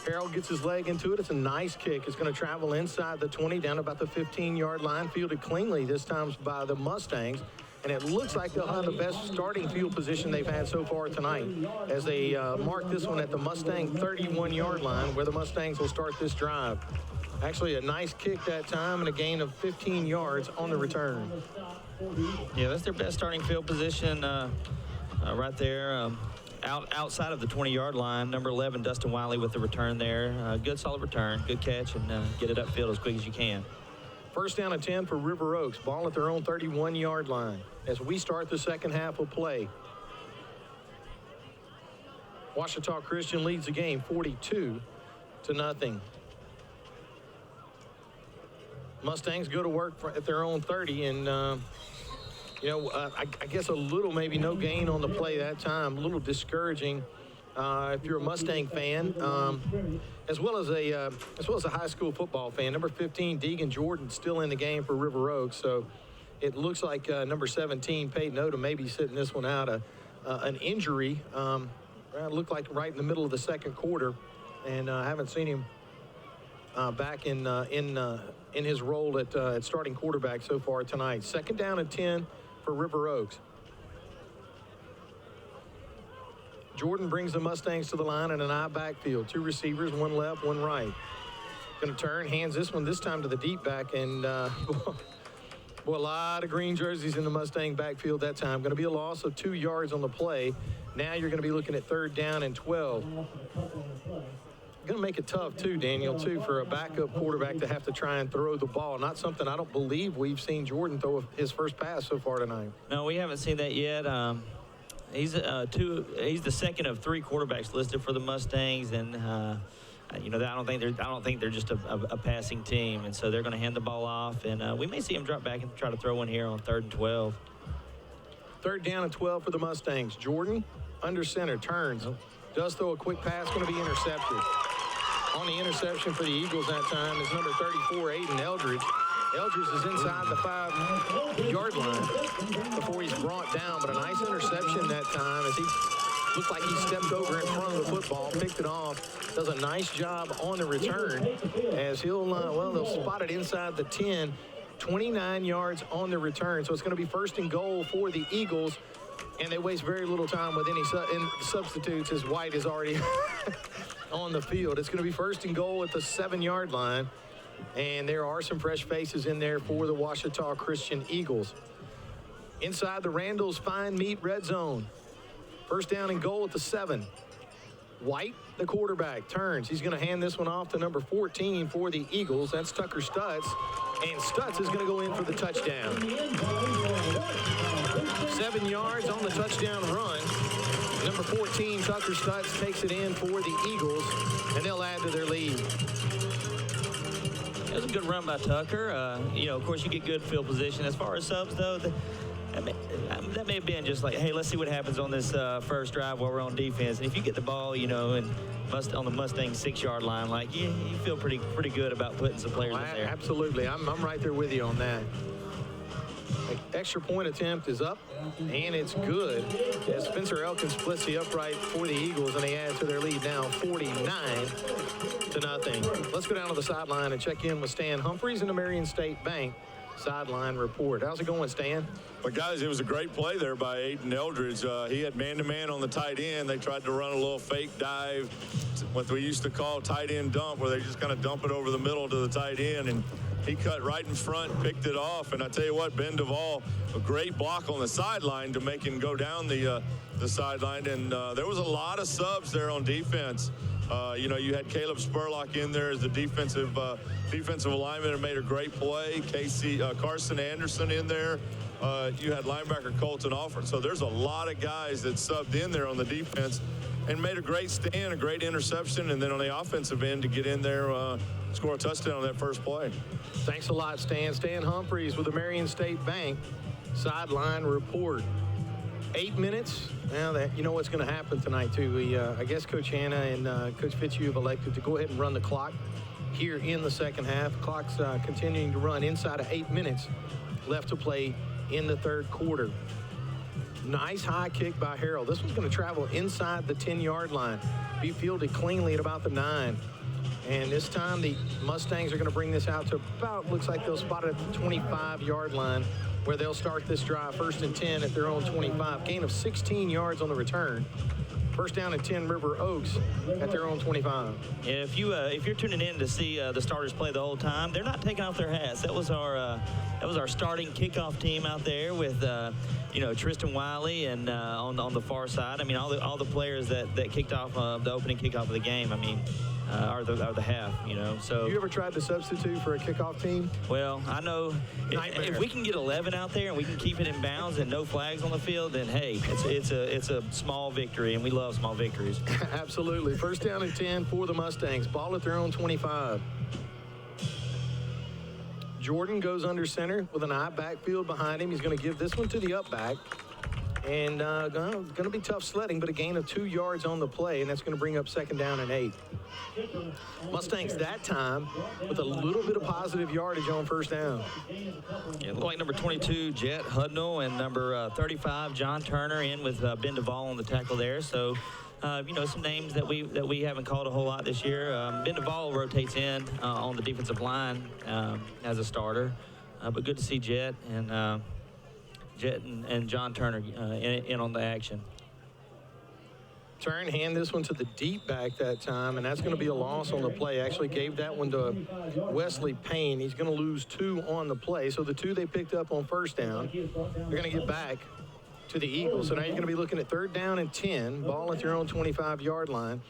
Harrell gets his leg into it. It's a nice kick. It's going to travel inside the 20, down about the 15-yard line, fielded cleanly this time by the Mustangs. And it looks like they'll have the best starting field position they've had so far tonight as they mark this one at the Mustang 31-yard line, where the Mustangs will start this drive. Actually, a nice kick that time and a gain of 15 yards on the return. Yeah, that's their best starting field position right there. Outside of the 20-yard line, number 11, Dustin Wiley with the return there. Good, solid return, good catch, and get it upfield as quick as you can. First down and 10 for River Oaks. Ball at their own 31-yard line as we start the second half of play. Ouachita Christian leads the game 42-0. Mustangs go to work at their own 30, and I guess a little, maybe no gain on the play that time. A little discouraging if you're a Mustang fan, as well as a high school football fan. Number 15, Deegan Jordan, still in the game for River Oaks. So it looks like number 17, Peyton Odom, may be sitting this one out. An injury looked like right in the middle of the second quarter, and I haven't seen him back in his role at starting quarterback so far tonight. Second down and 10 for River Oaks. Jordan brings the Mustangs to the line in an I backfield. 2 receivers, 1 left, 1 right. Going to turn, hands this time to the deep back, and boy, a lot of green jerseys in the Mustang backfield that time. Going to be a loss of 2 yards on the play. Now you're going to be looking at 3rd down and 12. Going to make it tough, too, Daniel, for a backup quarterback to have to try and throw the ball. Not something I don't believe we've seen Jordan throw his first pass so far tonight. No, we haven't seen that yet. He's the second of 3 quarterbacks listed for the Mustangs, and I don't think they're just a passing team, and so they're going to hand the ball off, and we may see him drop back and try to throw one here on 3rd and 12. 3rd down and 12 for the Mustangs. Jordan under center, turns, does throw a quick pass, going to be intercepted. On the interception for the Eagles that time is number 34, Aiden Eldridge. Eldridge is inside the 5-yard line before he's brought down, but a nice interception that time as he looked like he stepped over in front of the football, picked it off, does a nice job on the return as they'll spot it inside the 10, 29 yards on the return. So it's going to be 1st and goal for the Eagles, and they waste very little time with any substitutes as White is already on the field. It's going to be 1st and goal at the 7-yard line, and there are some fresh faces in there for the Ouachita Christian Eagles. Inside the Randall's Fine Meat red zone. 1st down and goal at the 7. White, the quarterback, turns. He's going to hand this one off to number 14 for the Eagles. That's Tucker Stutz. And Stutz is going to go in for the touchdown. 7 yards on the touchdown run. Number 14, Tucker Stutz, takes it in for the Eagles, and they'll add to their lead. It was a good run by Tucker. Of course, you get good field position. As far as subs, though, that may have been just like, hey, let's see what happens on this first drive while we're on defense. And if you get the ball, and on the Mustang 6-yard line, like you feel pretty good about putting some players in there. Absolutely, I'm right there with you on that. Extra point attempt is up, and it's good. As Spencer Elkins splits the upright for the Eagles, and they add to their lead now 49-0. Let's go down to the sideline and check in with Stan Humphreys in the Marion State Bank sideline report. How's it going, Stan? Well, guys, it was a great play there by Aiden Eldridge. He had man-to-man on the tight end. They tried to run a little fake dive, what we used to call tight end dump, where they just kind of dump it over the middle to the tight end, and he cut right in front, picked it off, and I tell you what, Ben Duvall, a great block on the sideline to make him go down the sideline, and there was a lot of subs there on defense. You had Caleb Spurlock in there as the defensive lineman and made a great play. Carson Anderson in there. You had linebacker Colton Alford. So there's a lot of guys that subbed in there on the defense and made a great stand, a great interception, and then on the offensive end to get in there, score a touchdown on that first play. Thanks a lot, Stan. Stan Humphreys with the Marion State Bank sideline report. 8 minutes. Now that you know what's going to happen tonight, too. I guess Coach Hanna and Coach Fitzhugh have elected to go ahead and run the clock here in the second half. Clock's continuing to run inside of 8 minutes left to play in the 3rd quarter. Nice high kick by Harrell. This one's going to travel inside the 10-yard line. Be fielded cleanly at about the 9. And this time the Mustangs are going to bring this out to about, looks like they'll spot it at the 25-yard line, where they'll start this drive 1st and 10 at their own 25. Gain of 16 yards on the return. 1st down and 10, River Oaks at their own 25. Yeah, if you're tuning in to see the starters play the whole time, they're not taking off their hats. That was our starting kickoff team out there with Tristan Wiley and on the far side. I mean, all the players that kicked off the opening kickoff of the game. I mean, are the half. So you ever tried to substitute for a kickoff team? Well, I know if we can get 11 out there and we can keep it in bounds and no flags on the field, then hey, it's a small victory, and we love small victories. Absolutely. 1st down and 10 for the Mustangs. Ball at their own 25. Jordan goes under center with an I backfield behind him. He's going to give this one to the up back. And going to be tough sledding, but a gain of 2 yards on the play, and that's going to bring up 2nd down and 8. Mustangs that time with a little bit of positive yardage on 1st down. Yeah, like number 22, Jet Hudnall, and number 35, John Turner, in with Ben Duvall on the tackle there. So, some names that we haven't called a whole lot this year. Ben Duvall rotates in on the defensive line as a starter, but good to see Jet and John Turner in on the action. Turn, hand this one to the deep back that time, and that's going to be a loss on the play. Actually gave that one to Wesley Payne. He's going to lose 2 on the play. So the 2 they picked up on first down, they're going to get back to the Eagles. So now you're going to be looking at 3rd down and 10, ball at your own 25-yard line.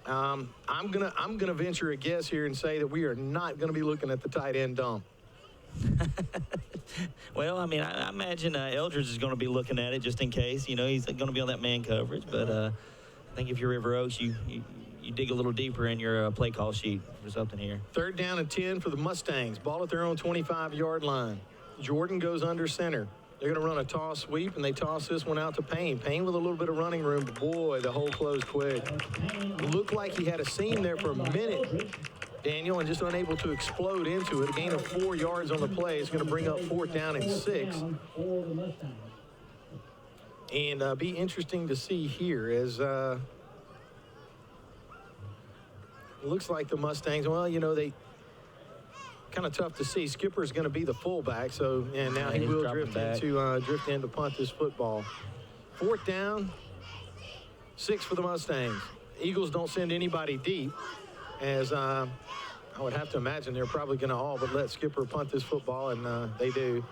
I'm gonna venture a guess here and say that we are not going to be looking at the tight end dump. Well, I mean, I imagine Eldridge is going to be looking at it just in case. You know, he's going to be on that man coverage. But I think if you're River Oaks, you dig a little deeper in your play call sheet for something here. 3rd down and 10 for the Mustangs. Ball at their own 25-yard line. Jordan goes under center. They're going to run a toss sweep, and they toss this one out to Payne. Payne with a little bit of running room, but boy, the hole closed quick. Looked like he had a seam there for a minute, Daniel, and just unable to explode into it. A gain of 4 yards on the play. It's going to bring up 4th down and 6. And be interesting to see here as looks like the Mustangs, well, you know, they kind of tough to see. Skipper's going to be the fullback, so and now he will drift in to punt this football. 4th down, 6 for the Mustangs. Eagles don't send anybody deep, as I would have to imagine they're probably going to all but let Skipper punt this football, and they do.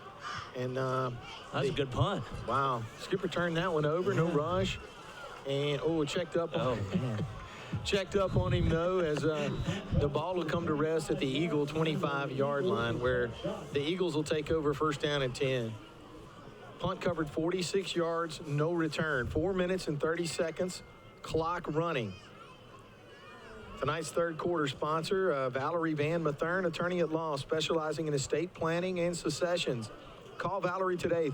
And that's a good punt. Wow, Skipper turned that one over, no rush, and checked up. Checked up on him, though, as the ball will come to rest at the Eagle 25-yard line, where the Eagles will take over 1st down and 10. Punt covered 46 yards, no return. 4 minutes and 30 seconds, clock running. Tonight's 3rd quarter sponsor, Valerie Van Mathern, attorney at law, specializing in estate planning and successions. Call Valerie today,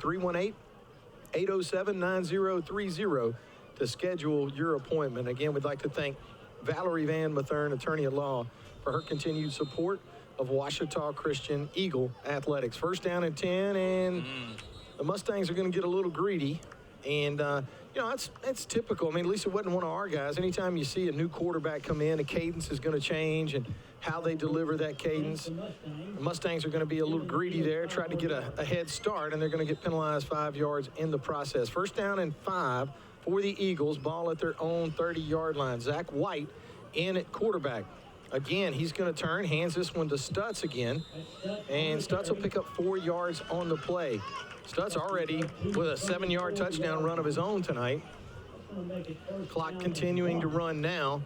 318-807-9030. to schedule your appointment. Again, we'd like to thank Valerie Van Mathern, attorney at law, for her continued support of Ouachita Christian Eagle Athletics. 1st down and 10, and the Mustangs are going to get a little greedy. And, you know, that's typical. I mean, at least it wasn't one of our guys. Anytime you see a new quarterback come in, the cadence is going to change, and how they deliver that cadence. The Mustangs are going to be a little greedy there, try to get a head start, and they're going to get penalized 5 yards in the process. 1st down and 5 for the Eagles, ball at their own 30-yard line. Zach White in at quarterback. Again, he's going to turn, hands this one to Stutz again, and Stutz will pick up 4 yards on the play. Stutz already with a 7-yard touchdown run of his own tonight. Clock continuing to run now.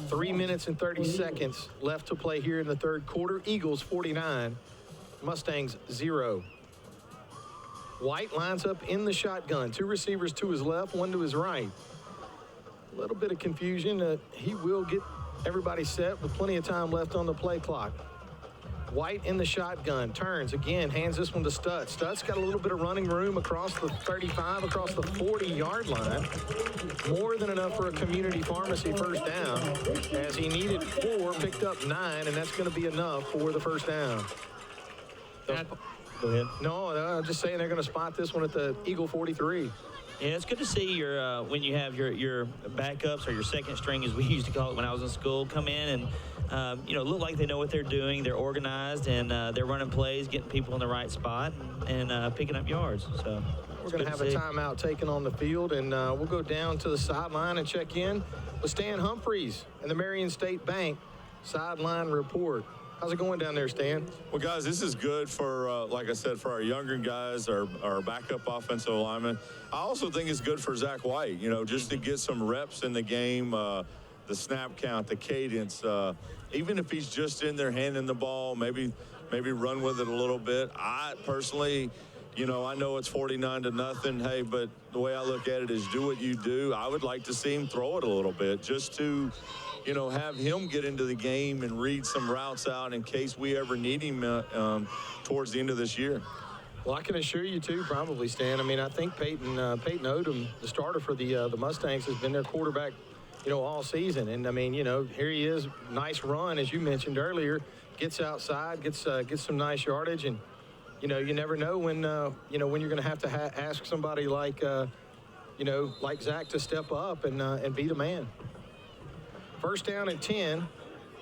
3 minutes and 30 seconds left to play here in the 3rd quarter. Eagles 49, Mustangs 0. White lines up in the shotgun. 2 receivers to his left, 1 to his right. A little bit of confusion. He will get everybody set with plenty of time left on the play clock. White in the shotgun, turns again, hands this one to Stutz. Stutz got a little bit of running room across the 35, across the 40-yard line. More than enough for a community pharmacy 1st down, as he needed 4, picked up 9, and that's going to be enough for the 1st down. Go ahead. No, I'm just saying they're going to spot this one at the Eagle 43. Yeah, it's good to see your when you have your backups or your second string, as we used to call it when I was in school, come in and you know, look like they know what they're doing. They're organized, and they're running plays, getting people in the right spot, and picking up yards. So we're going to have a timeout taken on the field, and we'll go down to the sideline and check in with Stan Humphreys and the Marion State Bank sideline report. How's it going down there, Stan? Well, guys, this is good for, like I said, for our younger guys, our backup offensive linemen. I also think it's good for Zach White, you know, just to get some reps in the game, the snap count, the cadence. Even if he's just in there handing the ball, maybe run with it a little bit. I personally, you know, I know it's 49-0. Hey, but the way I look at it is do what you do. I would like to see him throw it a little bit just to, you know, have him get into the game and read some routes out in case we ever need him towards the end of this year. Well, I can assure you, too, probably, Stan. I mean, I think Peyton Odom, the starter for the Mustangs, has been their quarterback, you know, all season. And, I mean, you know, here he is, nice run, as you mentioned earlier, gets outside, gets some nice yardage. And, you know, you never know when, you know, when you're going to have to ask somebody like, you know, like Zach to step up and be the man. 1st down and 10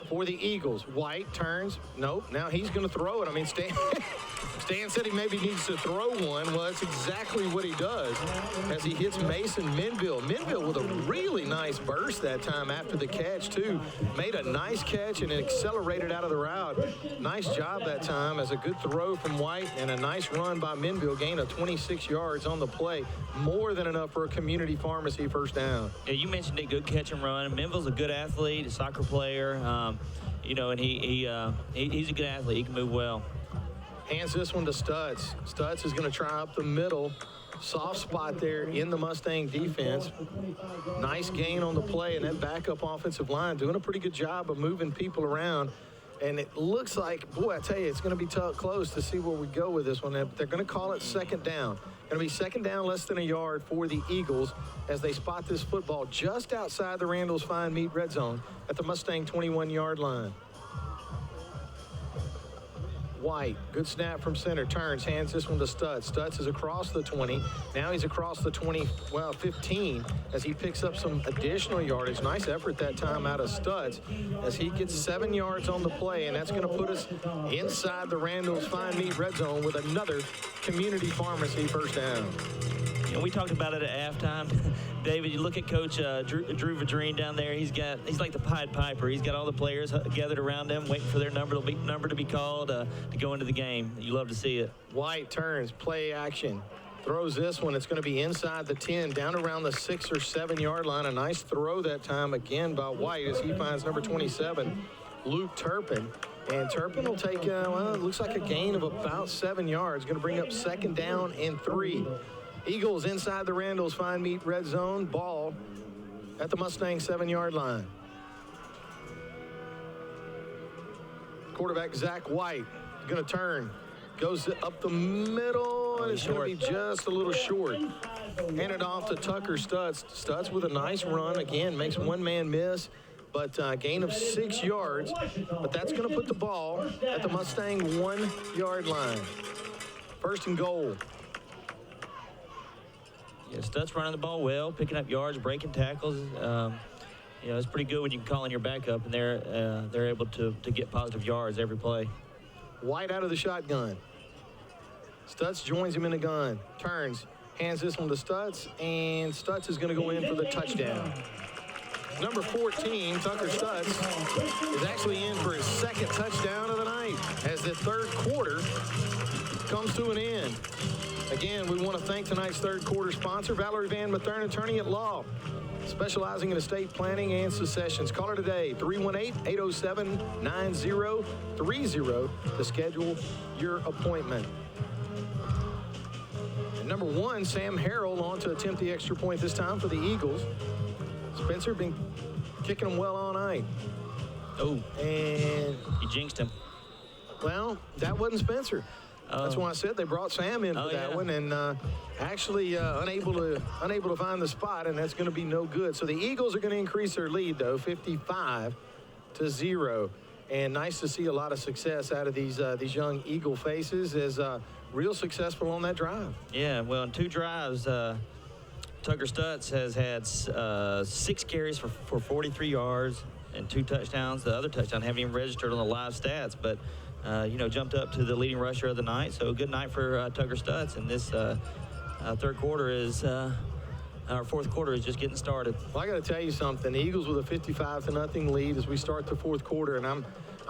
for the Eagles. White turns. Nope. Now he's going to throw it. I mean, Stan said he maybe needs to throw one. Well, that's exactly what he does as he hits Mason Minville. Minville with a really nice burst that time after the catch, too. Made a nice catch and accelerated out of the route. Nice job that time as a good throw from White and a nice run by Minville. Gain of 26 yards on the play. More than enough for a community pharmacy first down. Yeah, you mentioned it, good catch and run. Minville's a good athlete, a soccer player, you know, and he's a good athlete. He can move well. Hands this one to Stutz. Stutz is going to try up the middle. Soft spot there in the Mustang defense. Nice gain on the play, and that backup offensive line doing a pretty good job of moving people around. And it looks like, boy, I tell you, it's going to be close to see where we go with this one. They're going to call it second down. Going to be second down, less than a yard for the Eagles as they spot this football just outside the Randall's Fine Meat red zone at the Mustang 21-yard line. White, good snap from center, turns, hands this one to Stutz. Stutz is across the 20. Now he's across the 15 as he picks up some additional yardage. Nice effort that time out of Stutz as he gets 7 yards on the play, and that's going to put us inside the Randall's Fine Meat red zone with another community pharmacy first down. You know, we talked about it at halftime. David, you look at Coach Drew Vadrine down there. He's like the Pied Piper. He's got all the players gathered around him, waiting for their number to be called to go into the game. You love to see it. White turns, play action. Throws this one. It's going to be inside the 10, down around the 6 or 7 yard line. A nice throw that time again by White as he finds number 27, Luke Turpin. And Turpin will take, it looks like a gain of about 7 yards. Going to bring up second down and 3. Eagles inside the Randall's Fine Meat red zone. Ball at the Mustang 7-yard line. Quarterback Zach White is going to turn. Goes up the middle, and it's going to be just a little short. Hand it off to Tucker Stutz. Stutz with a nice run. Again, makes one man miss, but gain of 6 yards. But that's going to put the ball at the Mustang 1-yard line. First and goal. Yeah, Stutz running the ball well, picking up yards, breaking tackles. You know, it's pretty good when you can call in your backup, and they're able to get positive yards every play. White out of the shotgun. Stutz joins him in the gun. Turns, hands this one to Stutz, and Stutz is going to go in for the touchdown. Number 14, Tucker Stutz, is actually in for his second touchdown of the night as the third quarter comes to an end. Again, we want to thank tonight's third quarter sponsor, Valerie Van Mathern, attorney at law, specializing in estate planning and successions. Call her today, 318-807-9030 to schedule your appointment. And number 1, Sam Harrell on to attempt the extra point this time for the Eagles. Spencer been kicking them well all night. Oh, and you jinxed him. Well, that wasn't Spencer. That's why I said they brought Sam in for that one, and actually unable to find the spot, and that's going to be no good. So the Eagles are going to increase their lead, though, 55-0. And nice to see a lot of success out of these young Eagle faces as real successful on that drive. Yeah, well, in 2 drives, Tucker Stutz has had 6 carries for 43 yards and 2 touchdowns. The other touchdown haven't even registered on the live stats, but jumped up to the leading rusher of the night. So a good night for Tucker Stutz. And this third quarter is, our fourth quarter is just getting started. Well, I got to tell you something. The Eagles with a 55-0 lead as we start the fourth quarter. And I'm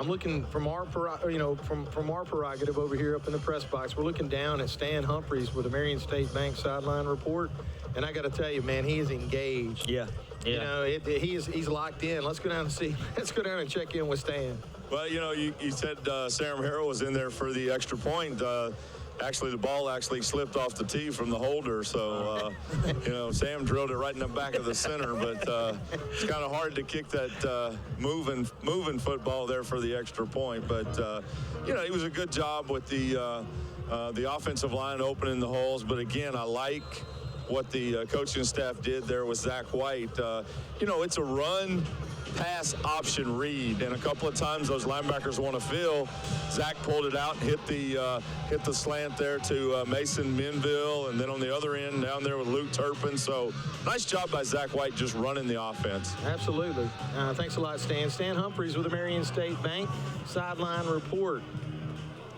looking from our, from our prerogative over here up in the press box. We're looking down at Stan Humphreys with the Marion State Bank sideline report. And I got to tell you, man, he is engaged. Yeah. You know, he's locked in. Let's go down and see. Let's go down and check in with Stan. Well, you said Sam Harrell was in there for the extra point. Actually, the ball actually slipped off the tee from the holder. So, Sam drilled it right in the back of the center. But it's kind of hard to kick that moving football there for the extra point. But, it was a good job with the offensive line opening the holes. But, again, I like what the coaching staff did there with Zach White. It's a run pass option read, and a couple of times those linebackers want to fill. Zach pulled it out and hit the slant there to Mason Minville, and then on the other end down there with Luke Turpin. So nice job by Zach White just running the offense. Absolutely. Thanks a lot, Stan. Stan Humphreys with the Marion State Bank sideline report.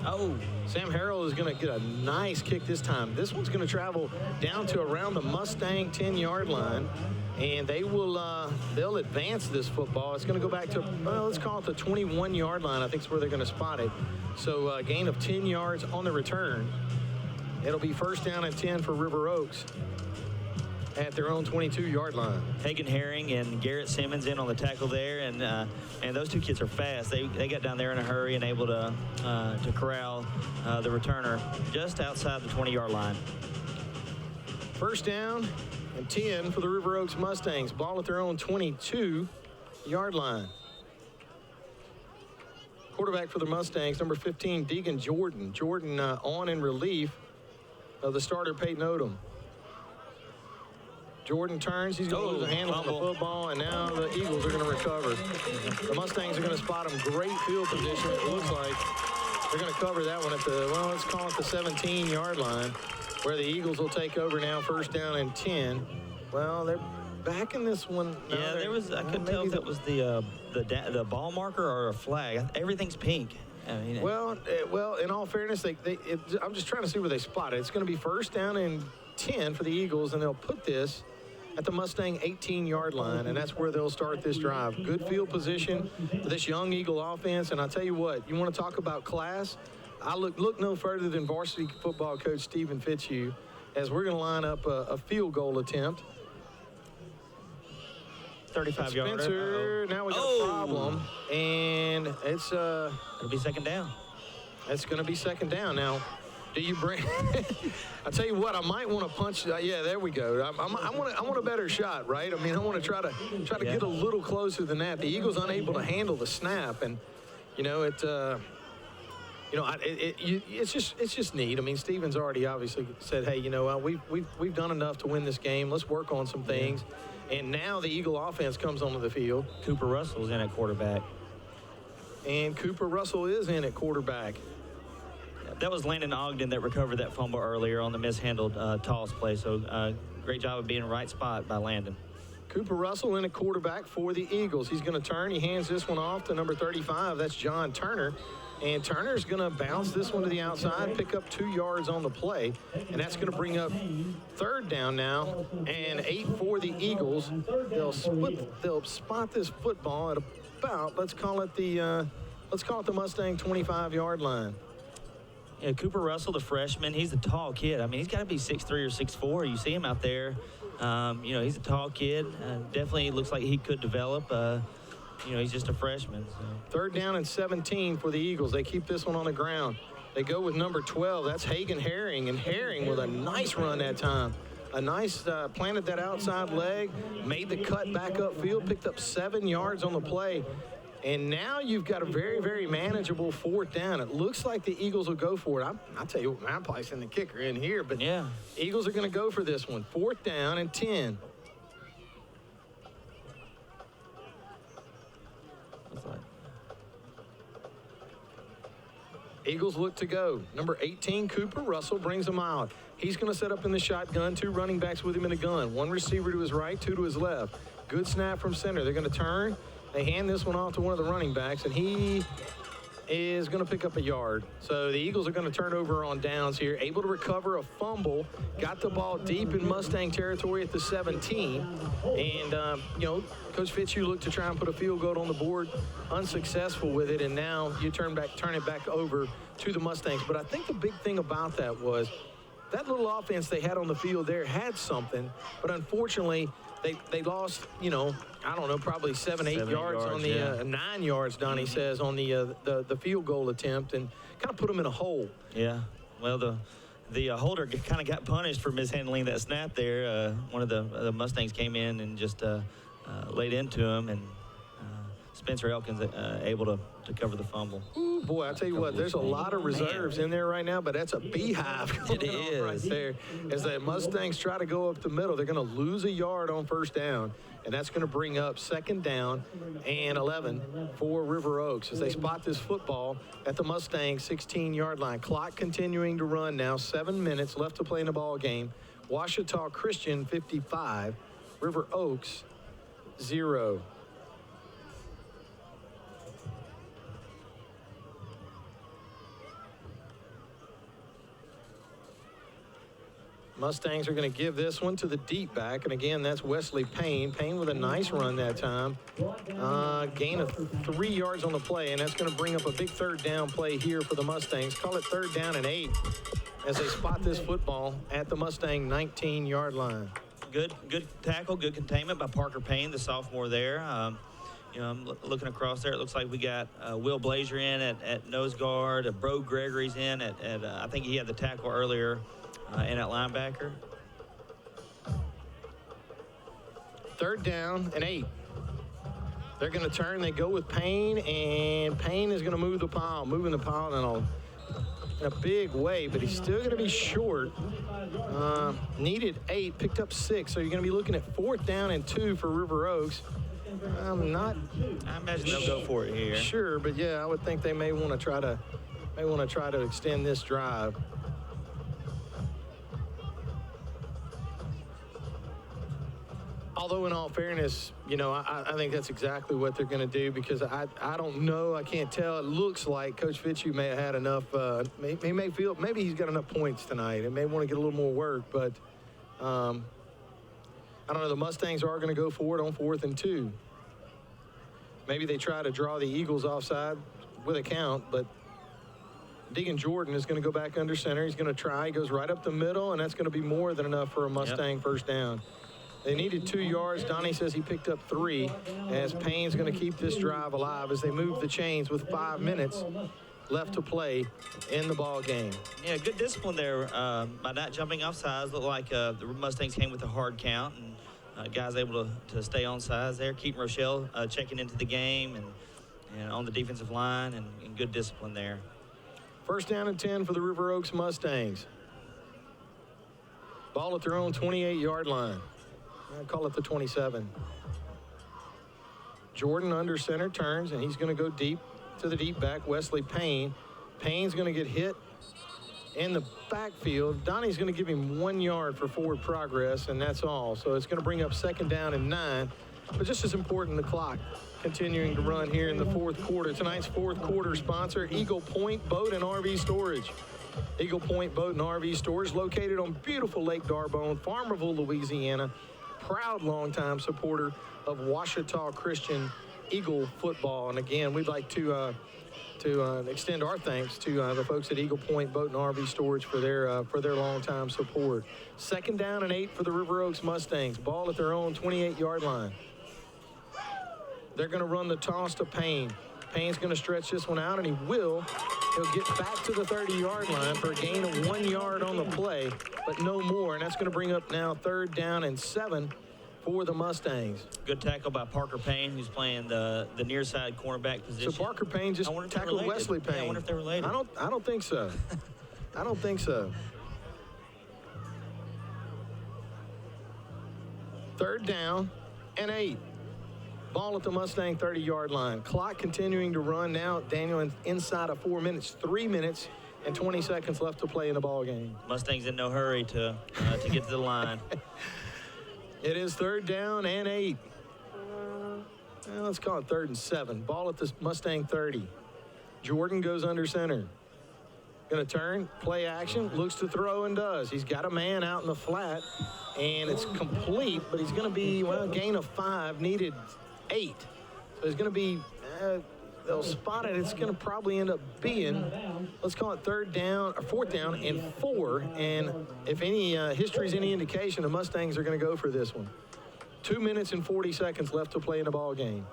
Oh, Sam Harrell is going to get a nice kick this time. This one's going to travel down to around the Mustang 10-yard line, and they'll advance this football. It's going to go back to, well, let's call it the 21-yard line. I think is where they're going to spot it. So gain of 10 yards on the return. It'll be first down and 10 for River Oaks at their own 22-yard line. Hagen Herring and Garrett Simmons in on the tackle there, and those two kids are fast. They got down there in a hurry and able to corral the returner just outside the 20-yard line. First down and 10 for the River Oaks Mustangs. Ball at their own 22-yard line. Quarterback for the Mustangs, number 15, Deegan Jordan. Jordan on in relief of the starter, Peyton Odom. Jordan turns. He's going to lose a handle on the football, and now the Eagles are going to recover. The Mustangs are going to spot him. Great field position, it looks like. They're going to cover that one at the, well, let's call it the 17-yard line, where the Eagles will take over now, first down and 10. Well, they're back in this one. No, yeah, there was, I couldn't tell if that was the ball marker or a flag. Everything's pink. I mean, well, in all fairness, I'm just trying to see where they spot it. It's going to be first down and 10 for the Eagles, and they'll put this at the Mustang 18-yard line, and that's where they'll start this drive. Good field position for this young Eagle offense, and I'll tell you what, you want to talk about class? I look no further than varsity football coach Stephen Fitzhugh, as we're going to line up a field goal attempt. 35-yarder. Spencer, now we got a problem, and it'll be second down. It's going to be second down now. Do you bring? I tell you what, I might want to punch. Yeah, there we go. I want a better shot, right? I mean, I want to try to get a little closer than that. The Eagles unable to handle the snap, and it's just neat. I mean, Stevens already obviously said, hey, we've done enough to win this game. Let's work on some things. And now the Eagle offense comes onto the field. Cooper Russell's in at quarterback. And Cooper Russell is in at quarterback. That was Landon Ogden that recovered that fumble earlier on the mishandled toss play. So great job of being in the right spot by Landon. Cooper Russell in a quarterback for the Eagles. He's going to turn. He hands this one off to number 35. That's John Turner. And Turner's going to bounce this one to the outside, pick up 2 yards on the play. And that's going to bring up third down now and 8 for the Eagles. They'll spot this football at about, let's call it the Mustang 25-yard line. Yeah, Cooper Russell, the freshman, he's a tall kid. I mean, he's got to be 6'3" or 6'4". You see him out there. He's a tall kid. Definitely looks like he could develop. He's just a freshman. So. Third down and 17 for the Eagles. They keep this one on the ground. They go with number 12. That's Hagen Herring. And Herring with a nice run that time. A nice planted that outside leg, made the cut back upfield, picked up 7 yards on the play. And now you've got a very, very manageable fourth down. It looks like the Eagles will go for it. I'll tell you what, I'm probably sending the kicker in here, but yeah, Eagles are going to go for this one. Fourth down and 10. Eagles look to go. Number 18, Cooper Russell, brings them out. He's going to set up in the shotgun. 2 running backs with him in the gun. 1 receiver to his right, 2 to his left. Good snap from center. They're going to turn. They hand this one off to one of the running backs, and he is going to pick up a yard. So the Eagles are going to turn over on downs here. Able to recover a fumble. Got the ball deep in Mustang territory at the 17. And, Coach Fitzhugh looked to try and put a field goal on the board. Unsuccessful with it, and now you turn it back over to the Mustangs. But I think the big thing about that was that little offense they had on the field there had something, but unfortunately they lost, probably 7-8 yards on the 9 yards, Donnie says, on the field goal attempt, and kind of put them in a hole. Yeah, well, the holder kind of got punished for mishandling that snap there. One of the Mustangs came in and just laid into him, and Spencer Elkins able to cover the fumble. Ooh, boy, I tell you what, there's a lot of reserves in there right now, but that's a beehive going on right there. As the Mustangs try to go up the middle, they're going to lose a yard on first down, and that's going to bring up second down and 11 for River Oaks as they spot this football at the Mustang 16-yard line. Clock continuing to run now, 7 minutes left to play in the ball game. Ouachita Christian 55, River Oaks 0. Mustangs are going to give this one to the deep back, and again, that's Wesley Payne. Payne with a nice run that time. Gain of 3 yards on the play, and that's going to bring up a big third down play here for the Mustangs. Call it third down and 8 as they spot this football at the Mustang 19-yard line. Good tackle, good containment by Parker Payne, the sophomore there. I'm looking across there. It looks like we got Will Blazer in at nose guard. Bro Gregory's in at I think he had the tackle earlier. And at linebacker. Third down and 8. They're going to turn. They go with Payne, and Payne is going to move the pile, moving the pile in a big way, but he's still going to be short. Needed 8, picked up 6, so you're going to be looking at 4th down and 2 for River Oaks. I imagine they'll go for it here. Sure, but yeah, I would think they may want to try to extend this drive. Although in all fairness, I think that's exactly what they're going to do because I don't know. I can't tell. It looks like Coach Fitzhugh may have had enough. He may feel maybe he's got enough points tonight and may want to get a little more work. But I don't know. The Mustangs are going to go for it on 4th and 2. Maybe they try to draw the Eagles offside with a count, but Deegan Jordan is going to go back under center. He's going to try. He goes right up the middle, and that's going to be more than enough for a Mustang first down. They needed 2 yards. Donnie says he picked up 3 as Payne's going to keep this drive alive as they move the chains with 5 minutes left to play in the ball game. Yeah, good discipline there by not jumping off sides. Looked like the Mustangs came with a hard count, and guys able to stay on sides there. Keaton Rochelle checking into the game and on the defensive line, and good discipline there. First down and 10 for the River Oaks Mustangs. Ball at their own 28-yard line. I call it the 27. Jordan under center turns, and he's going to go deep to the deep back, Wesley Payne. Payne's going to get hit in the backfield. Donnie's going to give him 1 yard for forward progress, and that's all. So it's going to bring up second down and 9. But just as important, the clock continuing to run here in the 4th quarter. Tonight's 4th quarter sponsor, Eagle Point Boat and RV Storage. Eagle Point Boat and RV Storage, located on beautiful Lake D'Arbonne, Farmerville, Louisiana. Proud longtime supporter of Ouachita Christian Eagle football. And again, we'd like to extend our thanks to the folks at Eagle Point Boat and RV Storage for their longtime support. Second down and 8 for the River Oaks Mustangs. Ball at their own 28-yard line. They're going to run the toss to Payne. Payne's going to stretch this one out, and he will. He'll get back to the 30-yard line for a gain of 1 yard on the play, but no more. And that's going to bring up now 3rd down and 7 for the Mustangs. Good tackle by Parker Payne, who's playing the near side cornerback position. So Parker Payne just tackled Wesley Payne. Yeah, I wonder if they're related. I don't think so. I don't think so. 3rd down and 8. Ball at the Mustang 30-yard line. Clock continuing to run now, Daniel, inside of 4 minutes. 3 minutes and 20 seconds left to play in the ball game. Mustangs in no hurry to get to the line. It is 3rd down and 8. Let's call it 3rd and 7. Ball at the Mustang 30. Jordan goes under center. Going to turn, play action, looks to throw and does. He's got a man out in the flat, and it's complete, but he's going to be, gain of 5, needed 8. So it's going to be, they'll spot it. It's going to probably end up being, let's call it 4th down and 4. And if any history's any indication, the Mustangs are going to go for this one. 2 minutes and 40 seconds left to play in the ball game.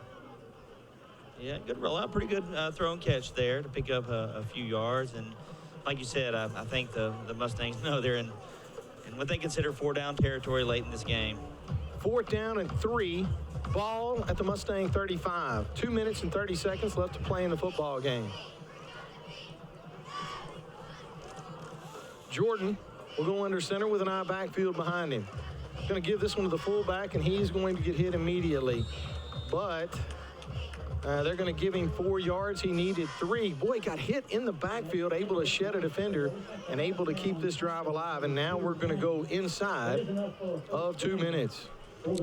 Yeah, good rollout. Pretty good throw and catch there to pick up a few yards. And like you said, I think the Mustangs know they're in what they consider 4-down territory late in this game. 4th down and 3. Ball at the Mustang 35. 2 minutes and 30 seconds left to play in the football game. Jordan will go under center with an eye backfield behind him. Going to give this one to the fullback, and he's going to get hit immediately. But they're going to give him 4 yards. He needed 3. Boy, got hit in the backfield, able to shed a defender and able to keep this drive alive. And now we're going to go inside of 2 minutes.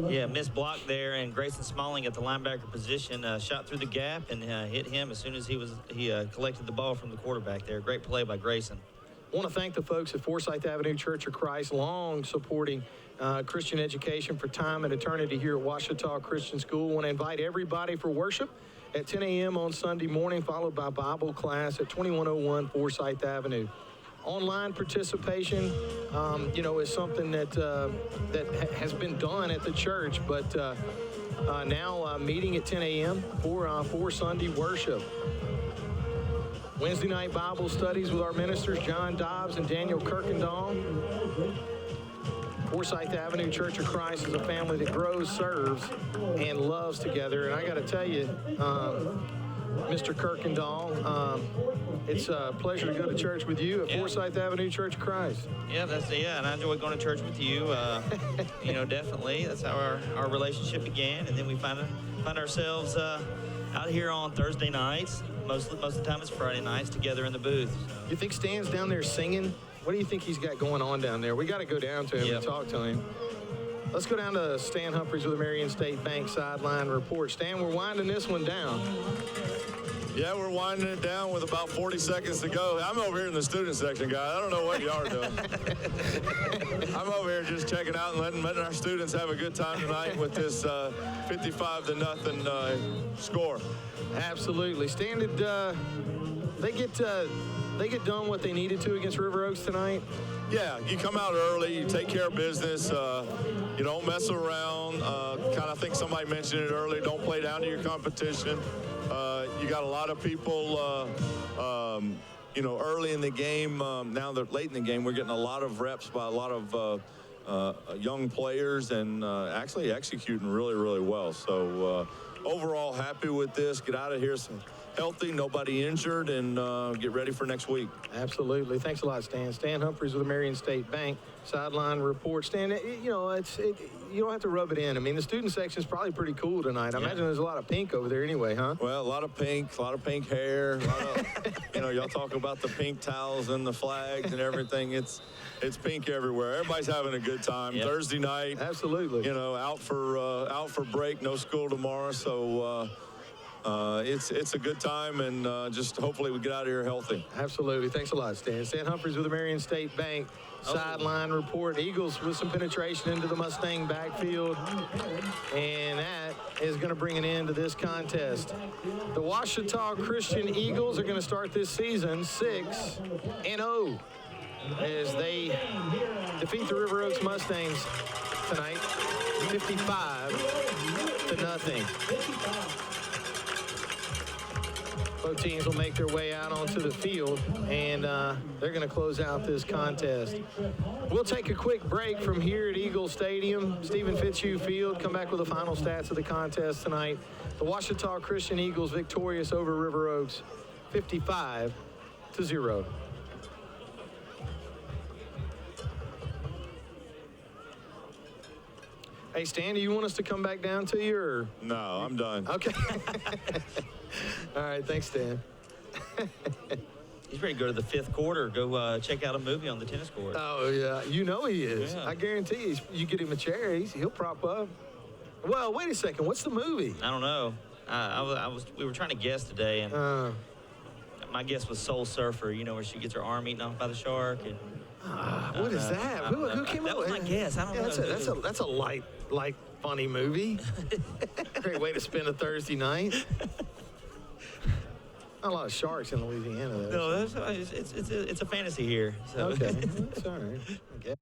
Yeah, missed block there, and Grayson Smalling at the linebacker position shot through the gap and hit him as soon as he collected the ball from the quarterback there. Great play by Grayson. I want to thank the folks at Forsyth Avenue Church of Christ, long supporting Christian education for time and eternity here at Ouachita Christian School. I want to invite everybody for worship at 10 a.m. on Sunday morning, followed by Bible class at 2101 Forsyth Avenue. Online participation, is something that has been done at the church, but now meeting at 10 a.m. for Sunday worship. Wednesday night Bible studies with our ministers, John Dobbs and Daniel Kirkendall. Forsyth Avenue Church of Christ is a family that grows, serves, and loves together. And I got to tell you, Mr. Kirkendall, it's a pleasure to go to church with you at Forsyth Avenue Church of Christ. Yeah, and I enjoy going to church with you. Definitely. That's how our relationship began, and then we find ourselves out here on Thursday nights. Most of the time it's Friday nights together in the booth. You think Stan's down there singing? What do you think he's got going on down there? We got to go down to him and talk to him. Let's go down to Stan Humphreys with the Marion State Bank sideline report. Stan, we're winding this one down. Yeah, we're winding it down with about 40 seconds to go. I'm over here in the student section, guys. I don't know what y'all are doing. I'm over here just checking out and letting our students have a good time tonight with this 55-0 score. Absolutely. Stan, did they get done what they needed to against River Oaks tonight? Yeah, you come out early, you take care of business, you don't mess around. I think somebody mentioned it earlier, don't play down to your competition. You got a lot of people, early in the game. Now that late in the game, we're getting a lot of reps by a lot of young players and actually executing really, really well. So overall, happy with this. Get out of here healthy, nobody injured, and get ready for next week. Absolutely. Thanks a lot, Stan. Stan Humphreys with the Marion State Bank sideline report. Stan, you don't have to rub it in. I mean, the student section is probably pretty cool tonight. I imagine there's a lot of pink over there anyway, huh? Well, a lot of pink hair. A lot of, y'all talk about the pink towels and the flags and everything. It's pink everywhere. Everybody's having a good time. Yep. Thursday night. Absolutely. Out for break. No school tomorrow, so. It's a good time, and just hopefully we get out of here healthy. Absolutely. Thanks a lot, Stan. Stan Humphreys with the Marion State Bank sideline report. Eagles with some penetration into the Mustang backfield, and that is going to bring an end to this contest. The Ouachita Christian Eagles are going to start this season 6-0 as they defeat the River Oaks Mustangs tonight, 55-0. Both teams will make their way out onto the field, and they're going to close out this contest. We'll take a quick break from here at Eagle Stadium, Stephen Fitzhugh Field, come back with the final stats of the contest tonight. The Ouachita Christian Eagles victorious over River Oaks, 55-0. Hey, Stan, do you want us to come back down to you, or? No, I'm done. Okay. All right, thanks, Stan. He's ready to go to the 5th quarter, go check out a movie on the tennis court. Oh, yeah. You know he is. Yeah. I guarantee you get him a chair, he'll prop up. Well, wait a second. What's the movie? I don't know. We were trying to guess today, and my guess was Soul Surfer, where she gets her arm eaten off by the shark. And, what is that? Who came up with that? That was my guess. I don't know. That's a light, funny movie. Great way to spend a Thursday night. Not a lot of sharks in Louisiana, though. No, it's a fantasy here. So. Okay, that's all right. I guess.